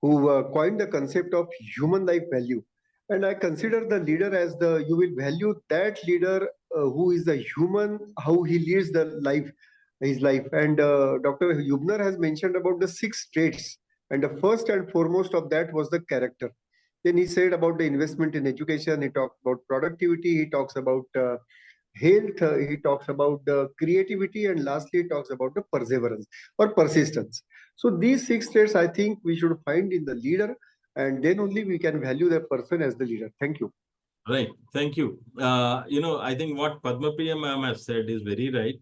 who coined the concept of human life value. And I consider the leader as you will value that leader who is a human, how he leads his life. And Dr. Hubner has mentioned about the 6 traits. And the first and foremost of that was the character. Then he said about the investment in education. He talked about productivity. He talks about health, he talks about the creativity, and lastly he talks about the perseverance or persistence. So these 6 traits I think we should find in the leader, and then only we can value the person as the leader. Thank you. Right. Thank you. I think what Padma Priya ma'am has said is very right.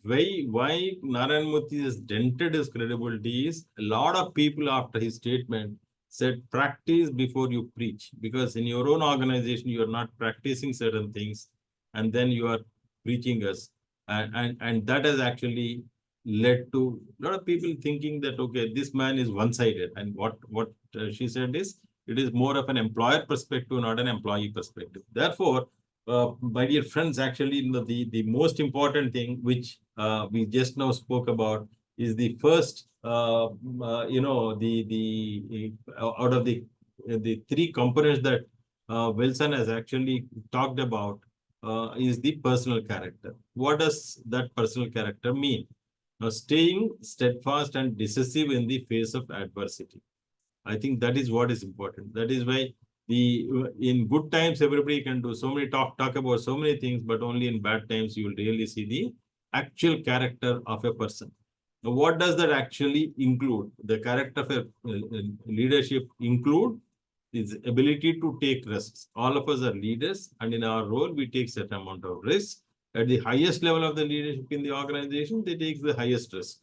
why Narayan Murthy has dented his credibility is a lot of people after his statement said practice before you preach, because in your own organization you are not practicing certain things and then you are preaching us, and that has actually led to a lot of people thinking that okay, this man is one-sided, and what she said is it is more of an employer perspective, not an employee perspective. Therefore, my dear friends, actually, the most important thing which we just now spoke about is the first, out of the three components that Wilson has actually talked about is the personal character. What does that personal character mean? Now, staying steadfast and decisive in the face of adversity. I think that is what is important. That is why in good times everybody can do so many talk about so many things, but only in bad times you will really see the actual character of a person. Now, what does that actually include? The character of a leadership include is ability to take risks. All of us are leaders, and in our role we take certain amount of risk. At the highest level of the leadership in the organization, they take the highest risk.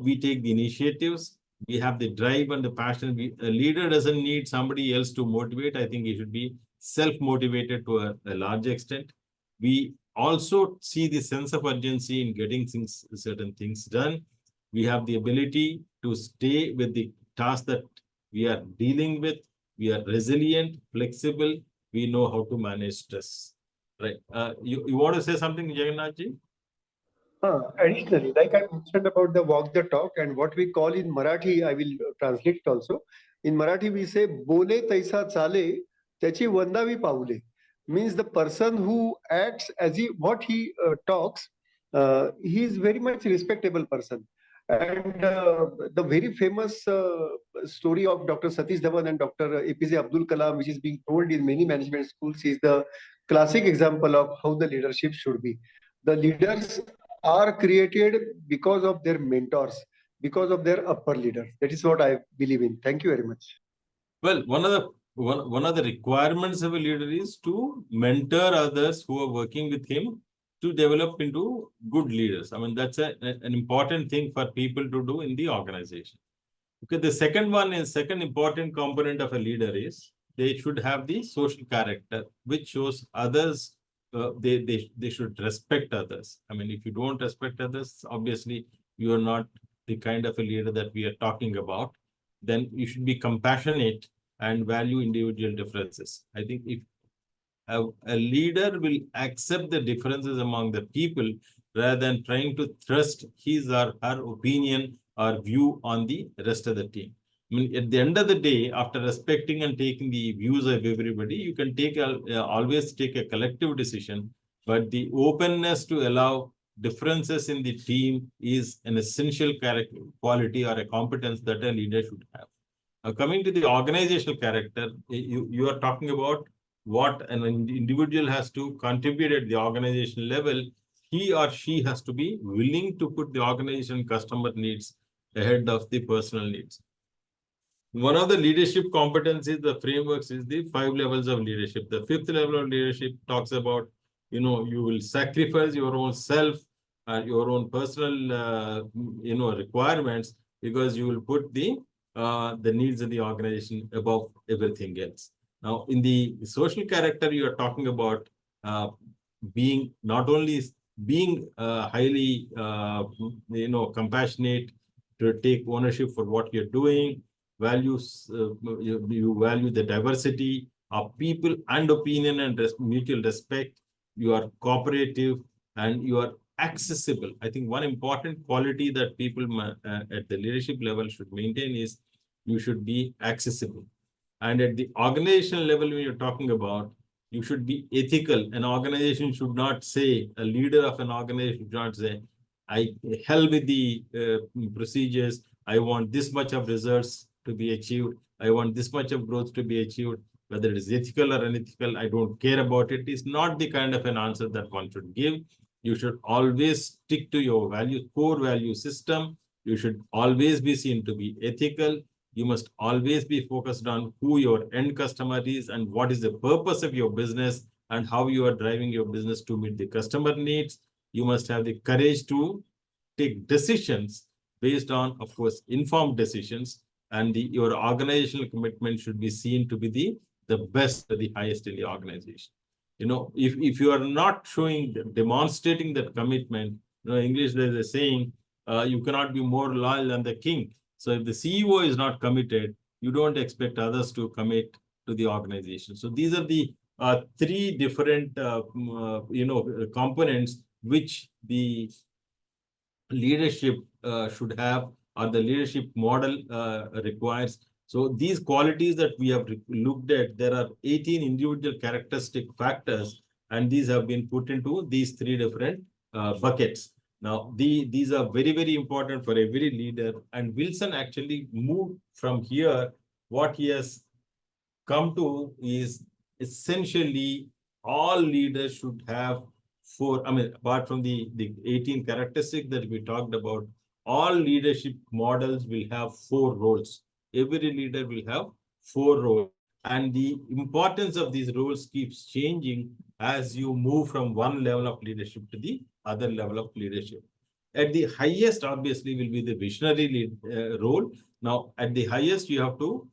We take the initiatives. We have the drive and the passion. A leader doesn't need somebody else to motivate. I think he should be self-motivated to a large extent. We also see the sense of urgency in getting certain things done. We have the ability to stay with the task that we are dealing with. We are resilient, flexible. We know how to manage stress. Right. You want to say something, Jagannathji? Additionally, like I mentioned about the walk the talk, and what we call in Marathi, I will translate also. In Marathi, we say "Bole taisa chale, त्याची वंदावी पाऊले." Means the person who acts as what he talks, he is very much respectable person. And the very famous story of Dr. Satish Dhawan and Dr. APJ Abdul Kalam, which is being told in many management schools, is the classic example of how the leadership should be. The leaders are created because of their mentors, because of their upper leaders. That is what I believe in. Thank you very much. Well, one of the requirements of a leader is to mentor others who are working with him to develop into good leaders. I mean, that's an important thing for people to do in the organization. Okay, the second important component of a leader is they should have the social character, which shows others. They should respect others. I mean, if you don't respect others, obviously you are not the kind of a leader that we are talking about. Then you should be compassionate and value individual differences. I think if a leader will accept the differences among the people rather than trying to thrust his or her opinion or view on the rest of the team. I mean, at the end of the day, after respecting and taking the views of everybody, you can always take a collective decision. But the openness to allow differences in the team is an essential quality or a competence that a leader should have. Coming to the organizational character, you are talking about what an individual has to contribute at the organizational level. He or she has to be willing to put the organization customer needs ahead of the personal needs. One of the leadership competencies, the frameworks, is the 5 levels of leadership. The 5th level of leadership talks about, you will sacrifice your own self and your own personal, requirements, because you will put the needs of the organization above everything else. Now, in the social character, you are talking about being not only being highly, compassionate, to take ownership for what you're doing, values, you value the diversity of people and opinion and mutual respect. You are cooperative and you are accessible. I think one important quality that people at the leadership level should maintain is you should be accessible. And at the organizational level, when you're talking about, you should be ethical. An organization should not say, a leader of an organization should not say, I hell with the procedures. I want this much of results to be achieved. I want this much of growth to be achieved. Whether it is ethical or unethical, I don't care about it. It's not the kind of an answer that one should give. You should always stick to your core value system. You should always be seen to be ethical. You must always be focused on who your end customer is and what is the purpose of your business and how you are driving your business to meet the customer needs. You must have the courage to take decisions based on, of course, informed decisions, and your organizational commitment should be seen to be the best, the highest in the organization. If you are not demonstrating that commitment, English, there's a saying, you cannot be more loyal than the king. So if the CEO is not committed, you don't expect others to commit to the organization. So these are the three different, components which the leadership should have, or the leadership model requires. So these qualities that we have looked at, there are 18 individual characteristic factors, and these have been put into these three different buckets. Now, these are very, very important for every leader. And Wilson actually moved from here. What he has come to is essentially all leaders should have apart from the 18 characteristics that we talked about, all leadership models will have 4 roles. Every leader will have 4 roles. And the importance of these roles keeps changing as you move from one level of leadership to the other level of leadership. At the highest, obviously, will be the visionary role. Now, at the highest, you have to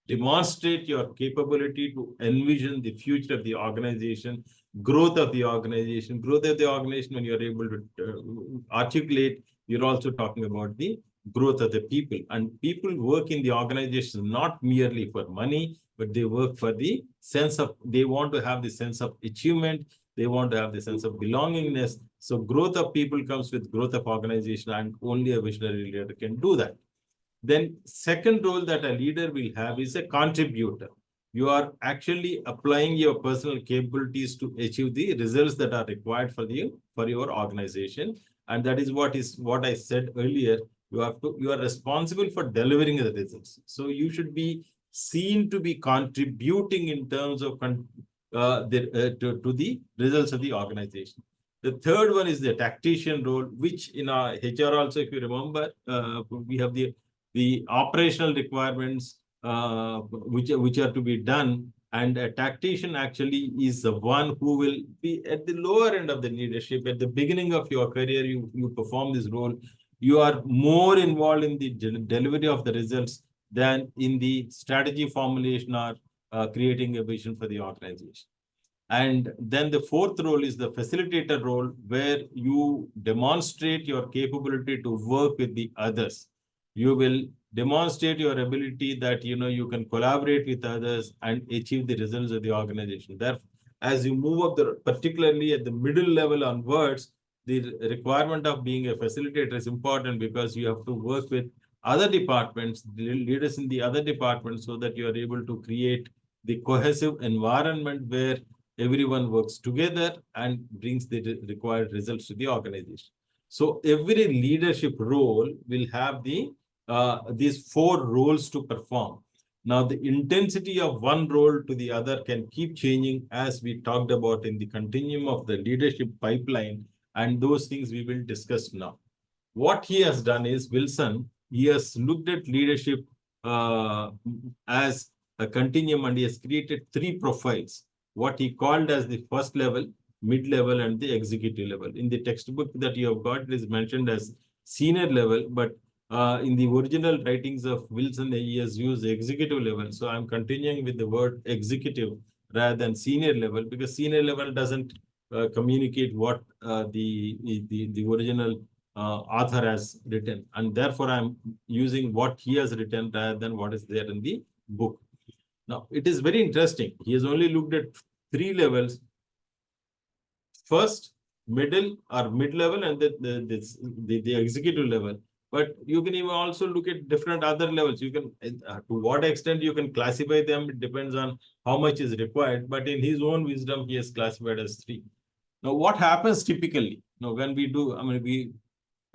demonstrate your capability to envision the future of the organization, growth of the organization. Growth of the organization, when you're able to articulate, you're also talking about the growth of the people. And people work in the organization not merely for money, but they work for the sense of, they want to have the sense of achievement. They want to have the sense of belongingness. So growth of people comes with growth of organization, and only a visionary leader can do that. Then second role that a leader will have is a contributor. You are actually applying your personal capabilities to achieve the results that are required for your organization. And that is what I said earlier. You are responsible for delivering the results. So you should be seen to be contributing in terms of to the results of the organization. The third one is the tactician role, which in our HR also, if you remember, we have the operational requirements which are to be done, and a tactician actually is the one who will be at the lower end of the leadership. At the beginning of your career, you perform this role. You are more involved in the delivery of the results than in the strategy formulation or creating a vision for the organization. And then the fourth role is the facilitator role, where you demonstrate your capability to work with the others. You will demonstrate your ability that you can collaborate with others and achieve the results of the organization. Therefore, as you move up, particularly at the middle level onwards, the requirement of being a facilitator is important, because you have to work with other departments, the leaders in the other departments, so that you are able to create the cohesive environment where everyone works together and brings the required results to the organization. So every leadership role will have these 4 roles to perform. Now, the intensity of one role to the other can keep changing, as we talked about in the continuum of the leadership pipeline, and those things we will discuss now. What he has done is, Wilson, he has looked at leadership as a continuum, and he has created 3 profiles, what he called as the first level, mid-level, and the executive level. In the textbook that you have got, it is mentioned as senior level, but in the original writings of Wilson, he has used executive level. So I'm continuing with the word executive rather than senior level, because senior level doesn't communicate what the original author has written. And therefore, I'm using what he has written rather than what is there in the book. Now, it is very interesting. He has only looked at 3 levels: first, middle or mid-level, and the executive level. But you can even also look at different other levels. You can, to what extent you can classify them, it depends on how much is required. But in his own wisdom, he has classified as 3. Now, what happens typically? Now, when we do,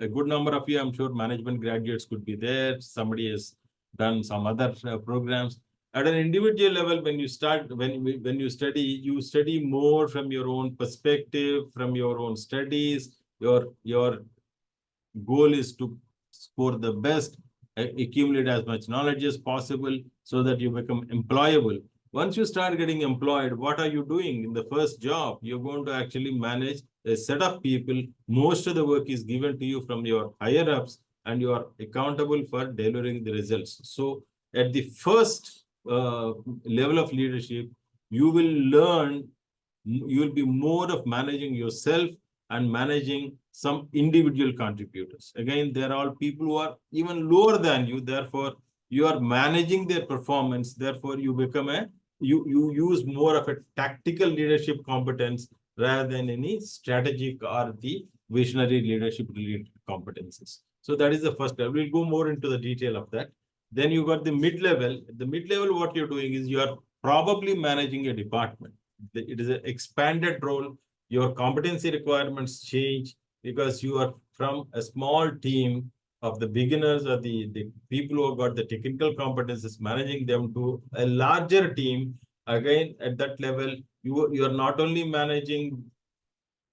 a good number of you, I'm sure management graduates could be there. Somebody has done some other programs. At an individual level, when you you study more from your own perspective, from your own studies. Your goal is to score the best, accumulate as much knowledge as possible, so that you become employable. Once you start getting employed, what are you doing in the first job? You're going to actually manage a set of people. Most of the work is given to you from your higher ups, and you are accountable for delivering the results. So at the first level of leadership, you will learn, you will be more of managing yourself and managing some individual contributors. Again, there are all people who are even lower than you. Therefore, you are managing their performance. Therefore, you become you use more of a tactical leadership competence rather than any strategic or the visionary leadership related competencies. So that is the first level. We'll go more into the detail of that. Then you got the mid-level. The mid-level, what you're doing is you are probably managing a department. It is an expanded role. Your competency requirements change because you are from a small team of the beginners or the people who have got the technical competences, managing them to a larger team. Again, at that level, you are not only managing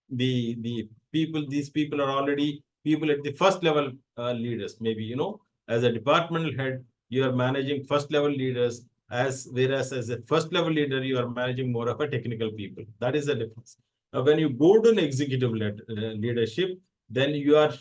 the people, these people are already people at the first level leaders. Maybe, you know, as a departmental head, you are managing first level leaders, whereas as a first level leader, you are managing more of a technical people. That is the difference. Now, when you go to an executive leadership, then you are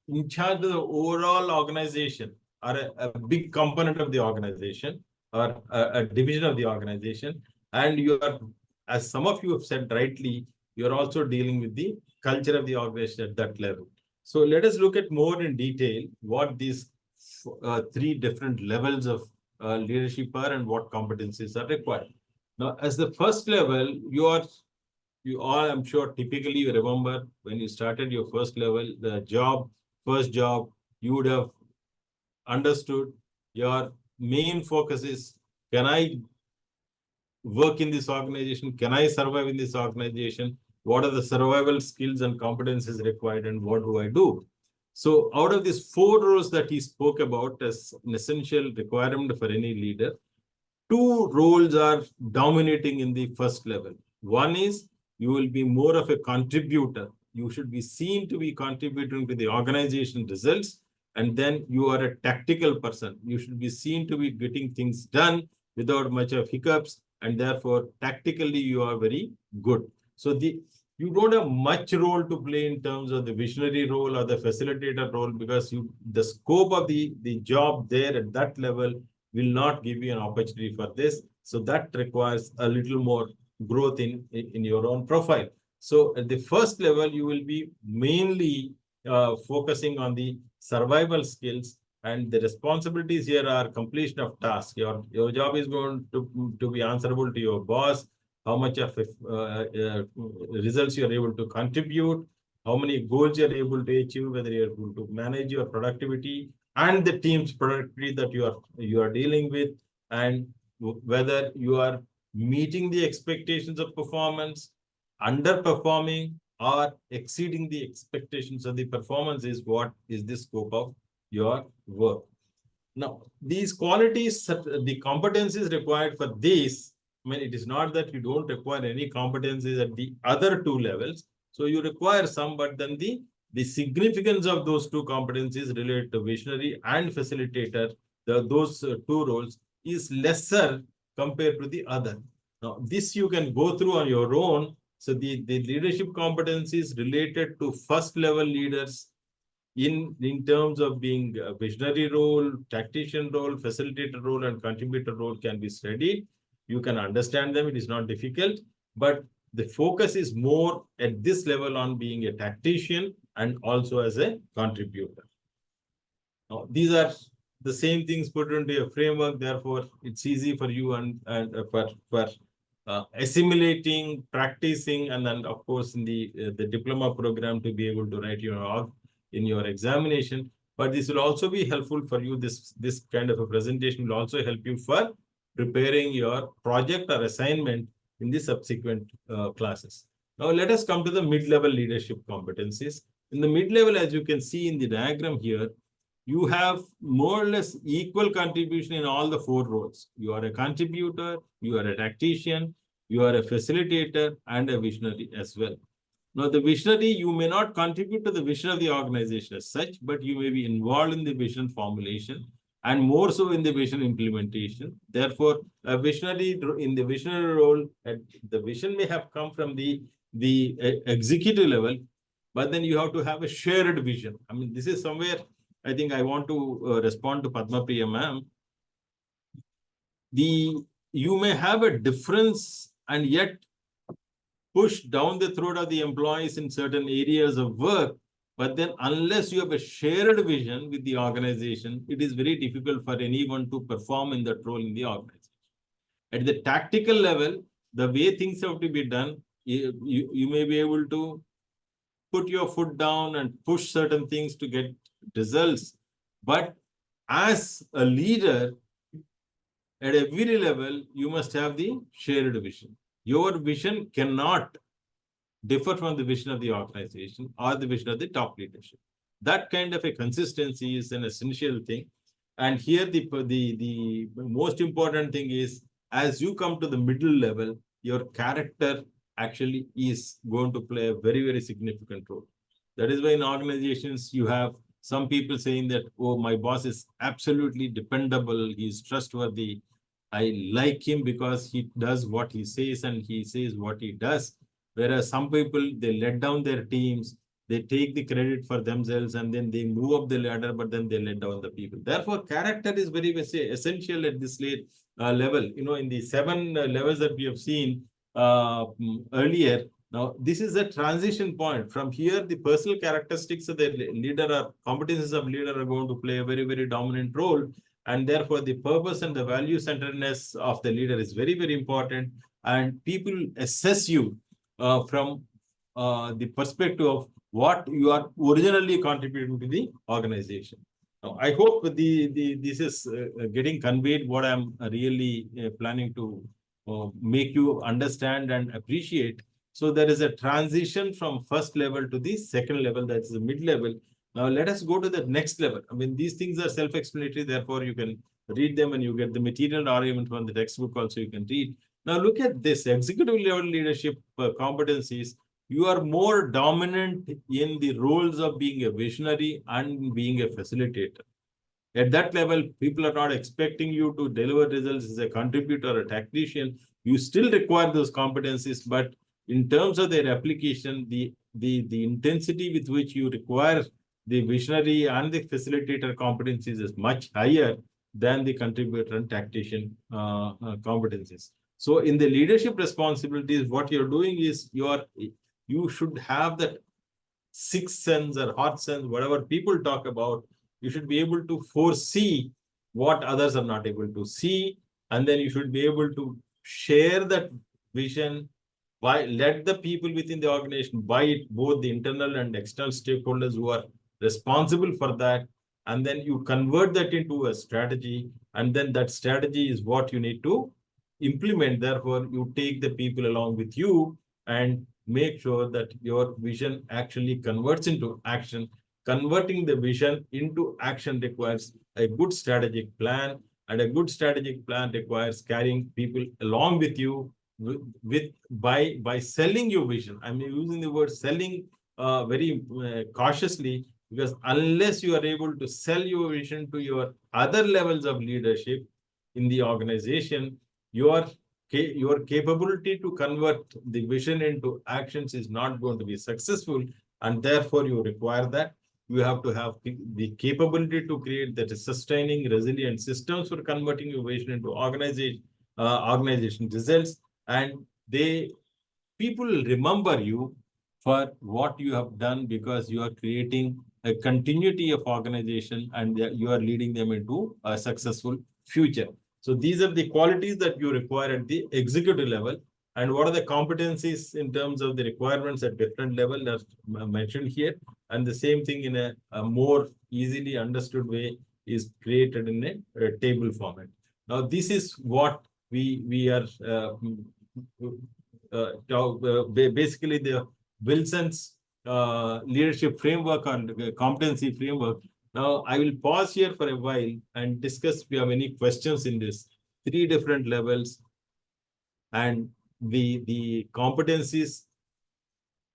in charge of the overall organization, or a big component of the organization, or a division of the organization, and you are, as some of you have said rightly, you're also dealing with the culture of the organization at that level. So let us look at more in detail what these three different levels of leadership are and what competencies are required. Now, as the first level, you all, I'm sure, typically you remember when you started your first level, first job, you would have understood your main focus is, can I work in this organization? Can I survive in this organization? What are the survival skills and competencies required, and what do I do? So out of these 4 roles that he spoke about as an essential requirement for any leader, 2 roles are dominating in the first level. One is you will be more of a contributor. You should be seen to be contributing to the organization results. And then you are a tactical person. You should be seen to be getting things done without much of hiccups. And therefore, tactically, you are very good. So you don't have much role to play in terms of the visionary role or the facilitator role, because the scope of the job there at that level will not give you an opportunity for this. So that requires a little more growth in your own profile. So at the first level, you will be mainly focusing on the survival skills, and the responsibilities here are completion of tasks. Your job is going to be answerable to your boss, how much of results you are able to contribute, how many goals you are able to achieve, whether you are able to manage your productivity and the team's productivity that you are dealing with, and whether you are meeting the expectations of performance, underperforming, or exceeding the expectations of the performance is what is the scope of your work. Now, these qualities, the competencies required for this, I mean, it is not that you don't require any competencies at the other 2 levels. So you require some, but then the significance of those 2 competencies related to visionary and facilitator, those 2 roles, is lesser compared to the other. Now, this you can go through on your own. So the leadership competencies related to first level leaders in terms of being a visionary role, tactician role, facilitator role, and contributor role can be studied. You can understand them. It is not difficult, but the focus is more at this level on being a tactician and also as a contributor. Now, these are the same things put into a framework. Therefore, it's easy for you and for assimilating, practicing, and then of course in the diploma program to be able to write in your examination. But this will also be helpful for you. This kind of a presentation will also help you for preparing your project or assignment in the subsequent classes. Now let us come to the mid-level leadership competencies. In the mid-level, as you can see in the diagram here, you have more or less equal contribution in all the 4 roles. You are a contributor, you are a tactician, you are a facilitator, and a visionary as well. Now, the visionary, you may not contribute to the vision of the organization as such, but you may be involved in the vision formulation. and more so in the vision implementation. Therefore, a visionary in the visionary role, the vision may have come from the executive level, but then you have to have a shared vision. I mean, this is somewhere I think I want to respond to Padma Priya ma'am. You may have a difference and yet push down the throat of the employees in certain areas of work, but then unless you have a shared vision with the organization, it is very difficult for anyone to perform in that role in the organization. At the tactical level, the way things have to be done, you may be able to put your foot down and push certain things to get results. But as a leader, at every level, you must have the shared vision. Your vision cannot differ from the vision of the organization or the vision of the top leadership. That kind of a consistency is an essential thing. And here the most important thing is, as you come to the middle level, your character actually is going to play a very, very significant role. That is why in organizations, you have some people saying that, oh, my boss is absolutely dependable, he's trustworthy, I like him because he does what he says and he says what he does. Whereas some people, they let down their teams, they take the credit for themselves and then they move up the ladder, but then they let down the people. Therefore, character is very essential at this late level. You know, in the 7 levels that we have seen earlier, now this is a transition point. From here, the personal characteristics of the leader or competencies of leader are going to play a very, very dominant role. And therefore, the purpose and the value centeredness of the leader is very, very important. And people assess you from the perspective of what you are originally contributing to the organization. Now, I hope this is getting conveyed what I'm really planning to make you understand and appreciate. So there is a transition from first level to the second level, that's the mid level. Now let us go to the next level. I mean, these things are self-explanatory, therefore you can read them and you get the material or even from the textbook also you can read. Now look at this executive level leadership competencies. You are more dominant in the roles of being a visionary and being a facilitator. At that level, people are not expecting you to deliver results as a contributor or a tactician. You still require those competencies, but in terms of their application, the intensity with which you require the visionary and the facilitator competencies is much higher than the contributor and tactician competencies. So in the leadership responsibilities, what you're doing is you should have that sixth sense or hot sense, whatever people talk about. You should be able to foresee what others are not able to see, and then you should be able to share that vision by let the people within the organization buy it, both the internal and external stakeholders who are responsible for that, and then you convert that into a strategy, and then that strategy is what you need to implement. Therefore, you take the people along with you and make sure that your vision actually converts into action. Converting the vision into action requires a good strategic plan, and a good strategic plan requires carrying people along with you by selling your vision. I'm using the word selling very cautiously, because unless you are able to sell your vision to your other levels of leadership in the organization, your capability to convert the vision into actions is not going to be successful, and therefore you require that. You have to have the capability to create that sustaining, resilient systems for converting your vision into organization results, and people remember you for what you have done, because you are creating a continuity of organization and you are leading them into a successful future. So these are the qualities that you require at the executive level. And what are the competencies in terms of the requirements at different level as mentioned here? And the same thing in a more easily understood way is created in a table format. Now, this is what we are basically the Wilson's leadership framework and competency framework. Now, I will pause here for a while and discuss if you have any questions in this 3 different levels and the competencies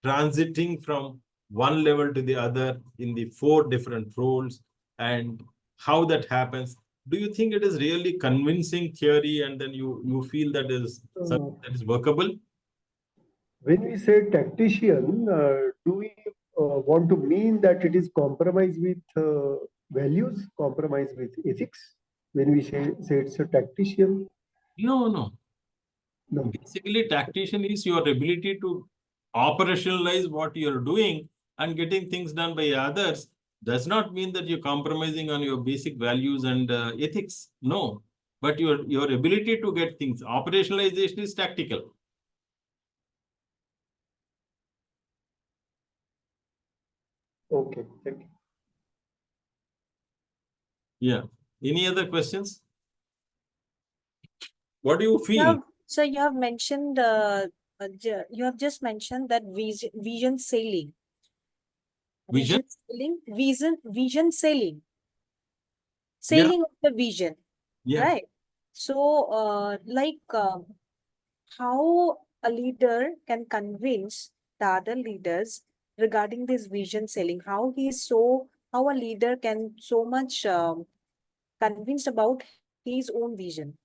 transiting from one level to the other in the 4 different roles and how that happens. do you think it is really convincing theory, and then you feel that is something that is workable? When we say tactician, do we want to mean that it is compromise with values, compromise with ethics? When we say it's a tactician? No. No. Basically, tactician is your ability to operationalize what you're doing and getting things done by others. Does not mean that you're compromising on your basic values and ethics. No, but your ability to get things, operationalization is tactical. Okay, thank you. Yeah. Any other questions? What do you You feel? have, so you have mentioned, you have just mentioned that vision sailing. Vision? Vision sailing. Yeah. Sailing of the vision, Yeah. right? So, how a leader can convince the other leaders regarding this vision selling, how a leader can so much convinced about his own vision.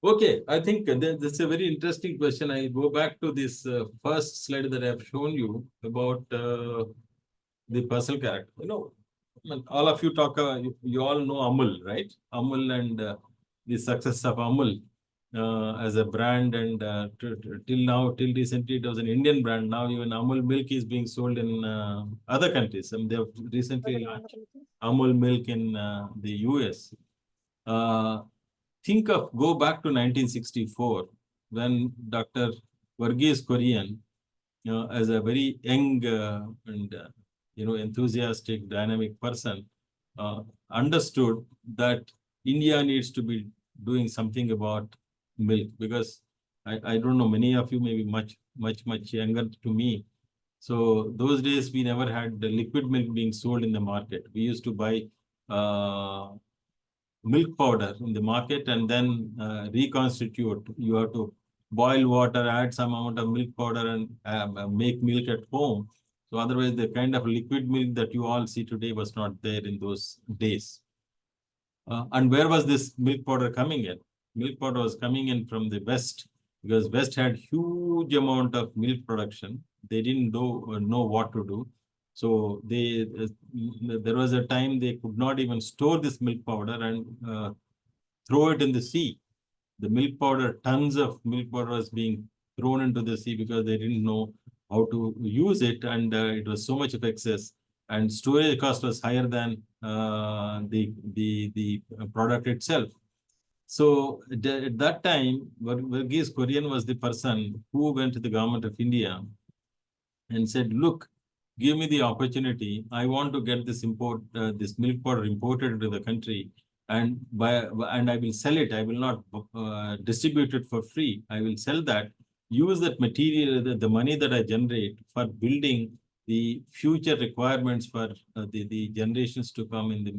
Okay, I think that's a very interesting question. I go back to this first slide that I have shown you about the personal character. I mean, all of you talk, you all know Amul, right? Amul and the success of Amul as a brand, and till recently it was an Indian brand. Now even Amul milk is being sold in other countries. And they have recently launched Amul milk in the US. Go back to 1964 when Dr. Varghese Kurian, as a very young and enthusiastic, dynamic person, understood that India needs to be doing something about milk, because I don't know, many of you may be much younger to me. So those days we never had the liquid milk being sold in the market. We used to buy milk powder in the market and then reconstitute. You have to boil water, add some amount of milk powder, and make milk at home. So otherwise, the kind of liquid milk that you all see today was not there in those days. And where was this milk powder coming in? Milk powder was coming in from the West, because West had huge amount of milk production. They didn't know what to do. So there was a time they could not even store this milk powder and throw it in the sea. The milk powder, tons of milk powder was being thrown into the sea because they didn't know how to use it, and it was so much of excess, and storage cost was higher than the product itself. So at that time, Varghese Kurian was the person who went to the government of India and said, "Look, give me the opportunity. I want to get this milk powder imported into the country, and I will sell it. I will not distribute it for free. I will sell that. Use that material, the money that I generate, for building the future requirements for the generations to come in the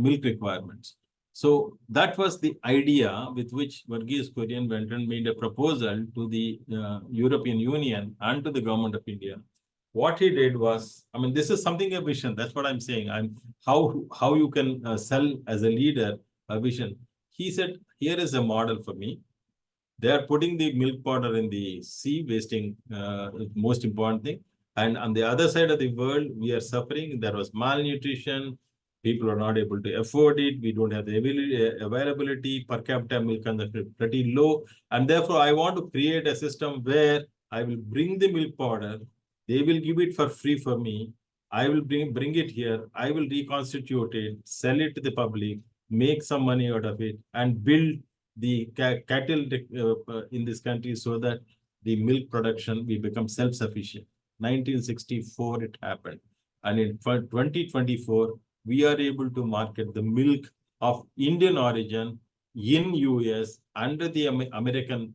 milk requirements." So that was the idea with which Varghese Kurian went and made a proposal to the European Union and to the government of India. What he did was, I mean, this is something, a vision. That's what I'm saying. How you can sell as a leader a vision. He said, here is a model for me. They are putting the milk powder in the sea, wasting most important thing. And on the other side of the world, we are suffering. There was malnutrition. People are not able to afford it. We don't have the availability. Per capita milk consumption is pretty low. And therefore, I want to create a system where I will bring the milk powder. They will give it for free for me. I will bring it here. I will reconstitute it, sell it to the public, make some money out of it, and build the cattle in this country so that the milk production, we become self-sufficient. 1964 it happened. And in 2024, we are able to market the milk of Indian origin in US under the American,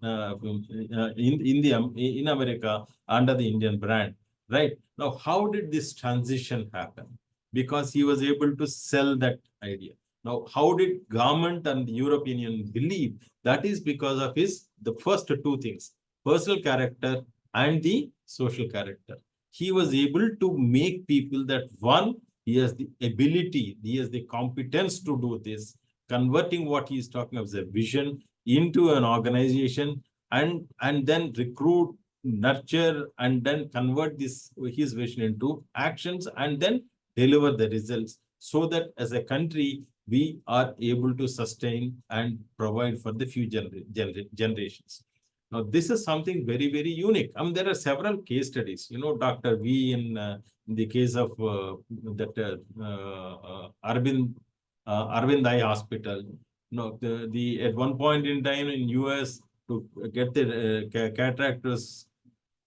in America under the Indian brand, right? Now, how did this transition happen? Because he was able to sell that idea. Now, how did government and the European Union believe? That is because of the first two things, personal character and the social character. He was able to make people that, one, he has the ability, he has the competence to do this, converting what he is talking of as a vision into an organization, and then recruit, nurture, and then convert his vision into actions, and then deliver the results, so that as a country we are able to sustain and provide for the future generations. Now, this is something very, very unique. I mean, there are several case studies. Dr. V in the case of Arvind Eye Hospital. At one point in time in US, to get the cataract was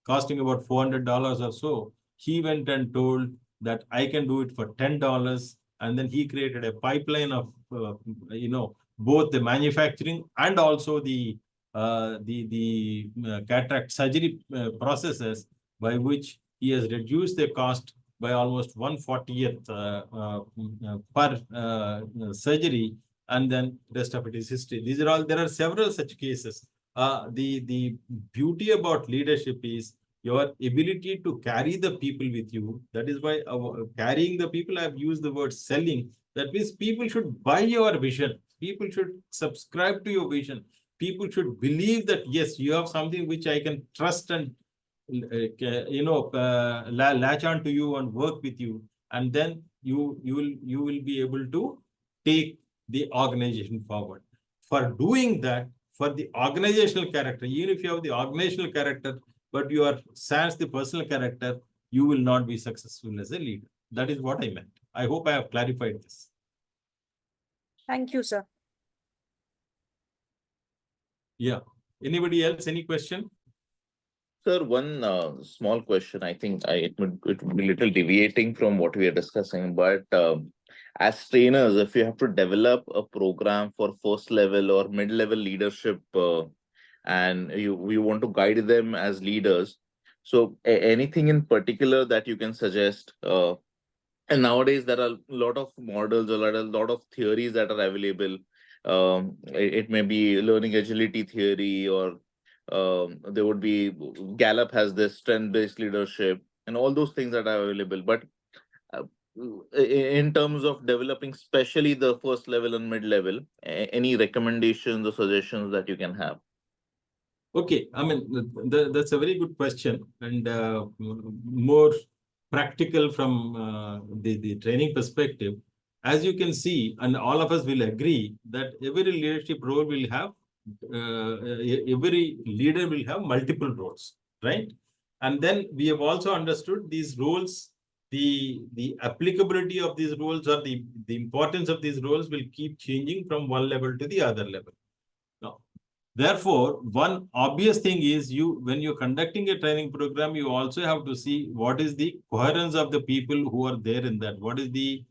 costing about $400 or so. He went and told that I can do it for $10, and then he created a pipeline of both the manufacturing and also the cataract surgery processes, by which he has reduced the cost by almost 1/40th per surgery, and then rest of it is history. There are several such cases. The beauty about leadership is your ability to carry the people with you. That is why carrying the people, I've used the word selling. That means people should buy your vision. People should subscribe to your vision. People should believe that, yes, you have something which I can trust and latch on to you and work with you, and then you will be able to take the organization forward. For doing that, for the organizational character, even if you have the organizational character, but you are sans the personal character, you will not be successful as a leader. That is what I meant. I hope I have clarified this. Thank you, sir. Yeah. Anybody else? Any question? Sir, one small question. I think it would be a little deviating from what we are discussing, but as trainers, if you have to develop a program for first level or mid-level leadership, and you want to guide them as leaders, so anything in particular that you can suggest? And nowadays there are a lot of models, a lot of theories that are available. It may be learning agility theory, or there would be Gallup has this strength-based leadership, and all those things that are available. But in terms of developing, especially the first level and mid-level, any recommendations or suggestions that you can have? Okay, I mean, that's a very good question, and more practical from the training perspective. As you can see, and all of us will agree, that every leadership role will have, every leader will have multiple roles, right? And then we have also understood these roles, the applicability of these roles, or the importance of these roles will keep changing from one level to the other level. Now, therefore, one obvious thing is, when you're conducting a training program, you also have to see what is the coherence of the people who are there in that. What is the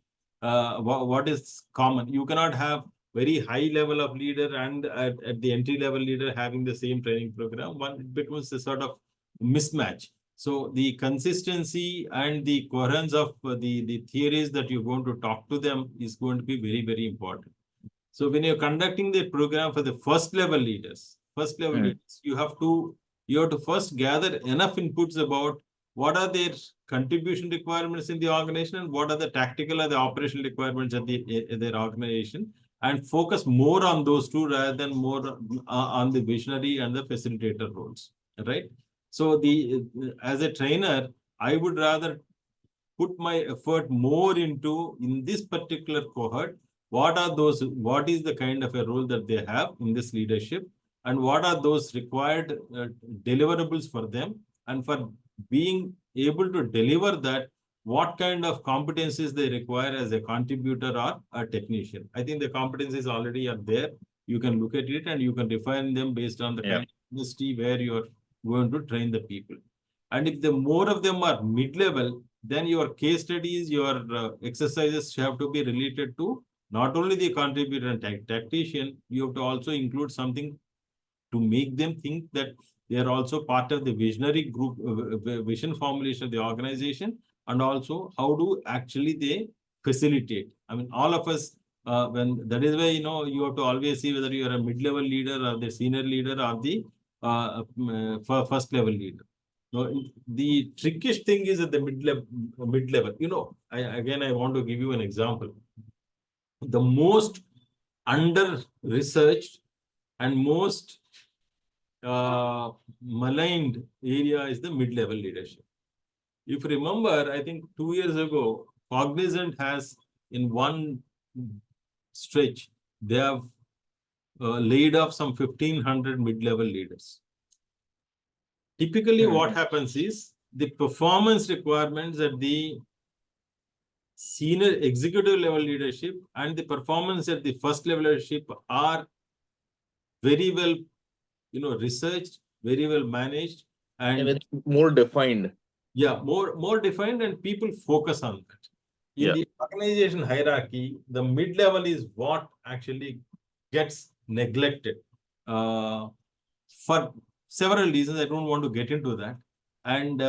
what is common? You cannot have very high level of leader and at the entry level leader having the same training program. It becomes a sort of mismatch. So the consistency and the coherence of the theories that you're going to talk to them is going to be very, very important. So when you're conducting the program for the first level leaders, you have to first gather enough inputs about what are their contribution requirements in the organization, and what are the tactical or the operational requirements at their organization, and focus more on those two rather than more on the visionary and the facilitator roles, right? So as a trainer, I would rather put my effort more into, in this particular cohort, what is the kind of a role that they have in this leadership, and what are those required deliverables for them, and for being able to deliver that, what kind of competencies they require as a contributor or a technician. I think the competencies already are there. You can look at it and you can refine them based on the kind of industry where you're going to train the people. And if the more of them are mid-level, then your case studies, your exercises have to be related to not only the contributor and tactician, you have to also include something to make them think that they are also part of the visionary group, vision formulation of the organization, and also how do actually they facilitate. I mean, all of us, that is why, you have to always see whether you are a mid-level leader or the senior leader or the first level leader. No, the trickiest thing is at the mid-level. You know, I want to give you an example. The most under-researched and most maligned area is the mid-level leadership. If you remember, I think 2 years ago, Cognizant has in one stretch, they have laid off some 1,500 mid-level leaders. Typically, what happens is the performance requirements at the senior executive level leadership and the performance at the first level leadership are very well, researched, very well managed, And it's more defined. yeah, more defined, and people focus on that. In the organization hierarchy, the mid-level is what actually gets neglected for several reasons. I don't want to get into that. And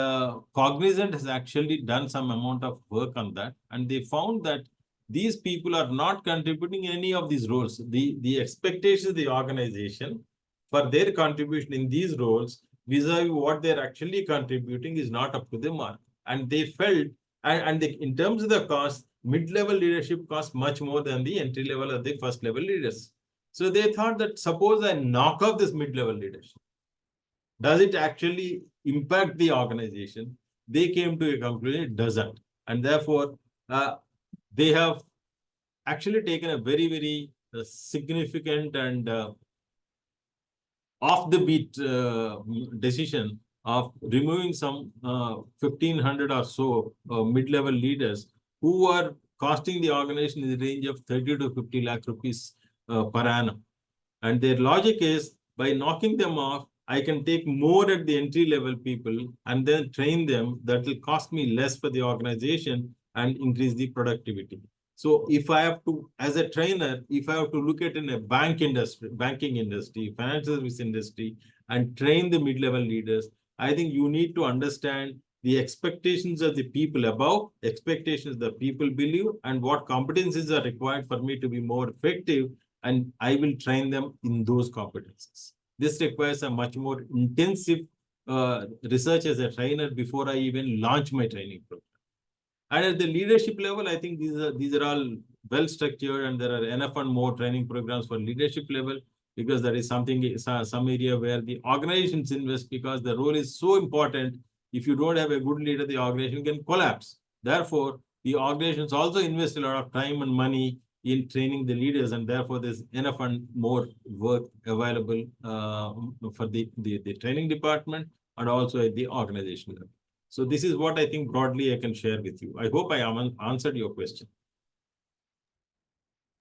Cognizant has actually done some amount of work on that, and they found that these people are not contributing in any of these roles. The expectations of the organization for their contribution in these roles vis-a-vis what they're actually contributing is not up to the mark. And they felt, in terms of the cost, mid-level leadership costs much more than the entry level or the first level leaders. So they thought that suppose I knock off this mid-level leadership, does it actually impact the organization? They came to a conclusion it doesn't. And therefore, they have actually taken a very, very significant and off the beat decision of removing some 1,500 or so mid-level leaders who are costing the organization in the range of 30 to 50 lakh rupees per annum. And their logic is, by knocking them off, I can take more at the entry level people and then train them. That will cost me less for the organization and increase the productivity. So if I have to, as a trainer, if I have to look at in a banking industry, financial service industry, and train the mid-level leaders, I think you need to understand the expectations of the people above, expectations the people below, and what competencies are required for me to be more effective, and I will train them in those competencies. This requires a much more intensive research as a trainer before I even launch my training program. And at the leadership level, I think these are all well structured, and there are enough and more training programs for leadership level, because that is something, some area where the organizations invest, because the role is so important. If you don't have a good leader, the organization can collapse. Therefore, the organizations also invest a lot of time and money in training the leaders, and therefore there's enough and more work available for the training department and also at the organization level. So this is what I think broadly I can share with you. I hope I answered your question.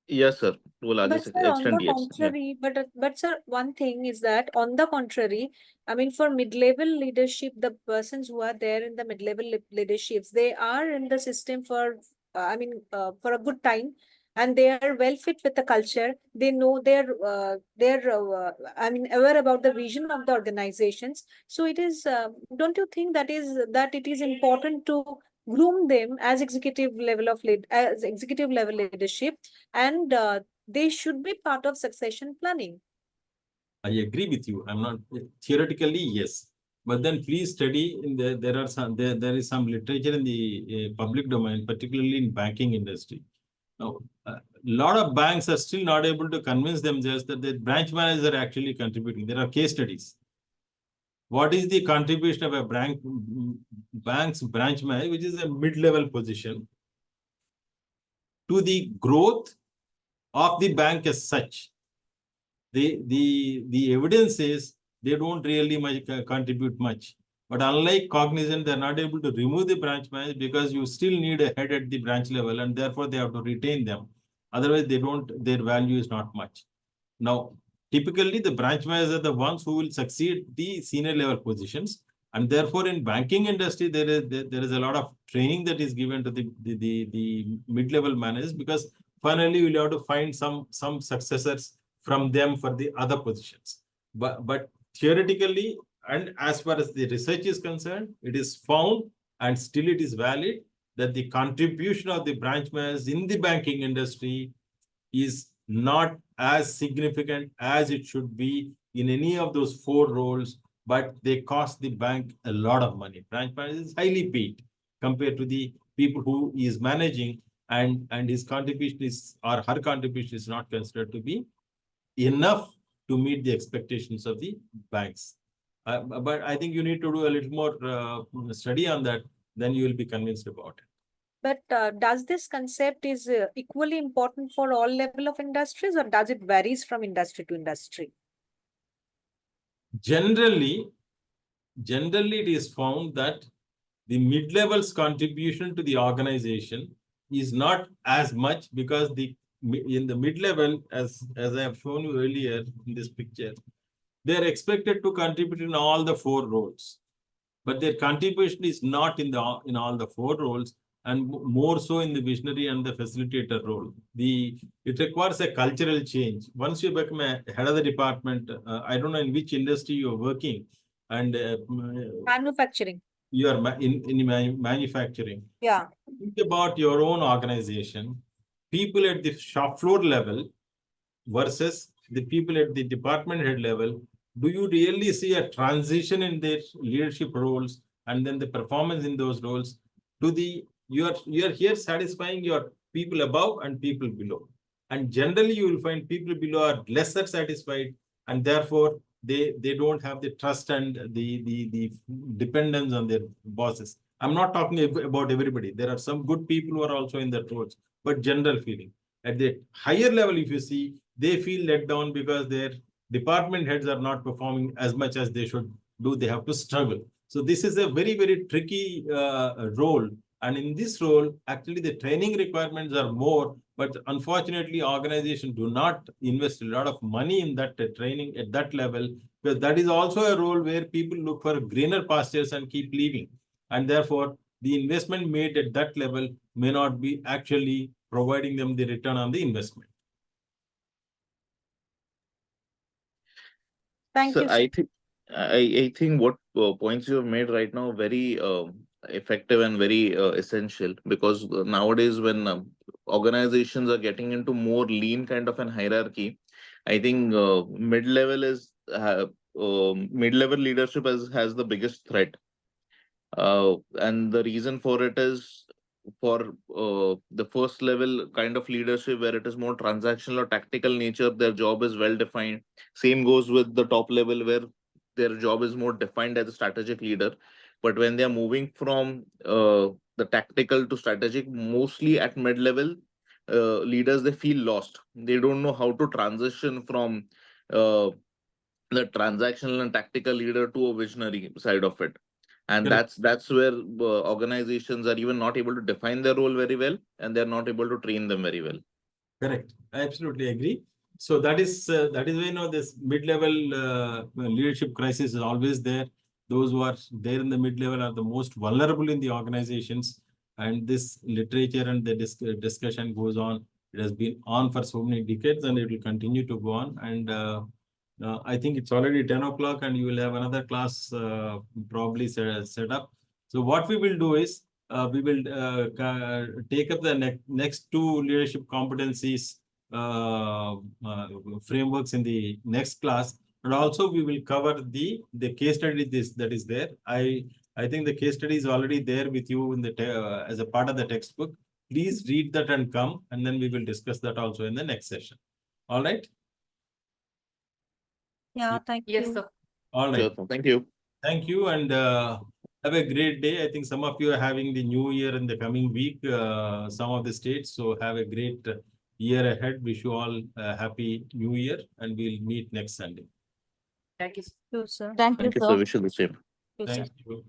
Yes, sir. To a But largest sir, on extent, the yes. contrary, but sir, one thing is that on the contrary, I mean, for mid-level leadership, the persons who are there in the mid-level leaderships, they are in the system for, for a good time, and they are well fit with the culture. They know aware about the vision of the organizations. So it is, don't you think that it is important to groom them as executive level leadership, and they should be part of succession planning? I agree with you. I'm not theoretically, yes, but then please study. There is some literature in the public domain, particularly in banking industry. Now, a lot of banks are still not able to convince themselves that the branch managers are actually contributing. There are case studies. What is the contribution of a bank's branch manager, which is a mid-level position, to the growth of the bank as such? The evidence is they don't really contribute much. But unlike Cognizant, they're not able to remove the branch manager, because you still need a head at the branch level, and therefore they have to retain them. Otherwise, their value is not much. Now, typically the branch managers are the ones who will succeed the senior level positions. And therefore, in banking industry, there is a lot of training that is given to the mid-level managers, because finally we'll have to find some successors from them for the other positions. But theoretically, and as far as the research is concerned, it is found, and still it is valid, that the contribution of the branch managers in the banking industry is not as significant as it should be in any of those four roles but they cost the bank a lot of money. Branch manager is highly paid compared to the people who is managing, and his contribution is, or her contribution is not considered to be enough to meet the expectations of the banks. But I think you need to do a little more study on that, then you will be convinced about it. But does this concept is equally important for all level of industries, or does it varies from industry to industry? Generally, it is found that the mid-level's contribution to the organization is not as much, because in the mid-level, as I have shown you earlier in this picture, they are expected to contribute in all the 4 roles, but their contribution is not in all the 4 roles, and more so in the visionary and the facilitator role. It requires a cultural change. Once you become a head of the department, I don't know in which industry you are working, and Manufacturing. you are in manufacturing. Yeah. Think about your own organization, people at the shop floor level versus the people at the department head level. Do you really see a transition in their leadership roles and then the performance in those roles to you are here satisfying your people above and people below, and generally you will find people below are lesser satisfied, and therefore they don't have the trust and the dependence on their bosses. I'm not talking about everybody. There are some good people who are also in that roles, but general feeling at the higher level, if you see, they feel let down because their department heads are not performing as much as they should do. They have to struggle. So this is a very, very tricky role. And in this role, actually, the training requirements are more, but unfortunately, organizations do not invest a lot of money in that training at that level, because that is also a role where people look for greener pastures and keep leaving. And therefore, the investment made at that level may not be actually providing them the return on the investment. Thank So you. I think what points you have made right now very effective and very essential, because nowadays when organizations are getting into more lean kind of an hierarchy, I think mid-level leadership has the biggest threat, and the reason for it is, for the first level kind of leadership where it is more transactional or tactical nature, their job is well defined. Same goes with the top level where their job is more defined as a strategic leader. But when they are moving from the tactical to strategic, mostly at mid level leaders, they feel lost. They don't know how to transition from uh, the transactional and tactical leader to a visionary side of it. And Correct. that's where organizations are even not able to define their role very well, and they're not able to train them very well. Correct. I absolutely agree. So that is why this mid-level leadership crisis is always there. Those who are there in the mid-level are the most vulnerable in the organizations, and this literature and the discussion goes on. It has been on for so many decades, and it will continue to go on. And I think it's already 10 o'clock, and you will have another class probably set up. So what we will do is, we will take up the next 2 leadership competencies frameworks in the next class, and also we will cover the case study that is there. I think the case study is already there with you in the as a part of the textbook. Please read that and come, and then we will discuss that also in the next session. All right. Yeah, thank Yes, you. sir. All right. Sure. Thank you. Thank you, and have a great day. I think some of you are having the new year in the coming week, some of the states. So have a great year ahead. Wish you all a happy new year, and we'll meet next Sunday. Thank you. Thank you, sir. Thank you, sir. Wish you the same. Thank you, sir. Thank you.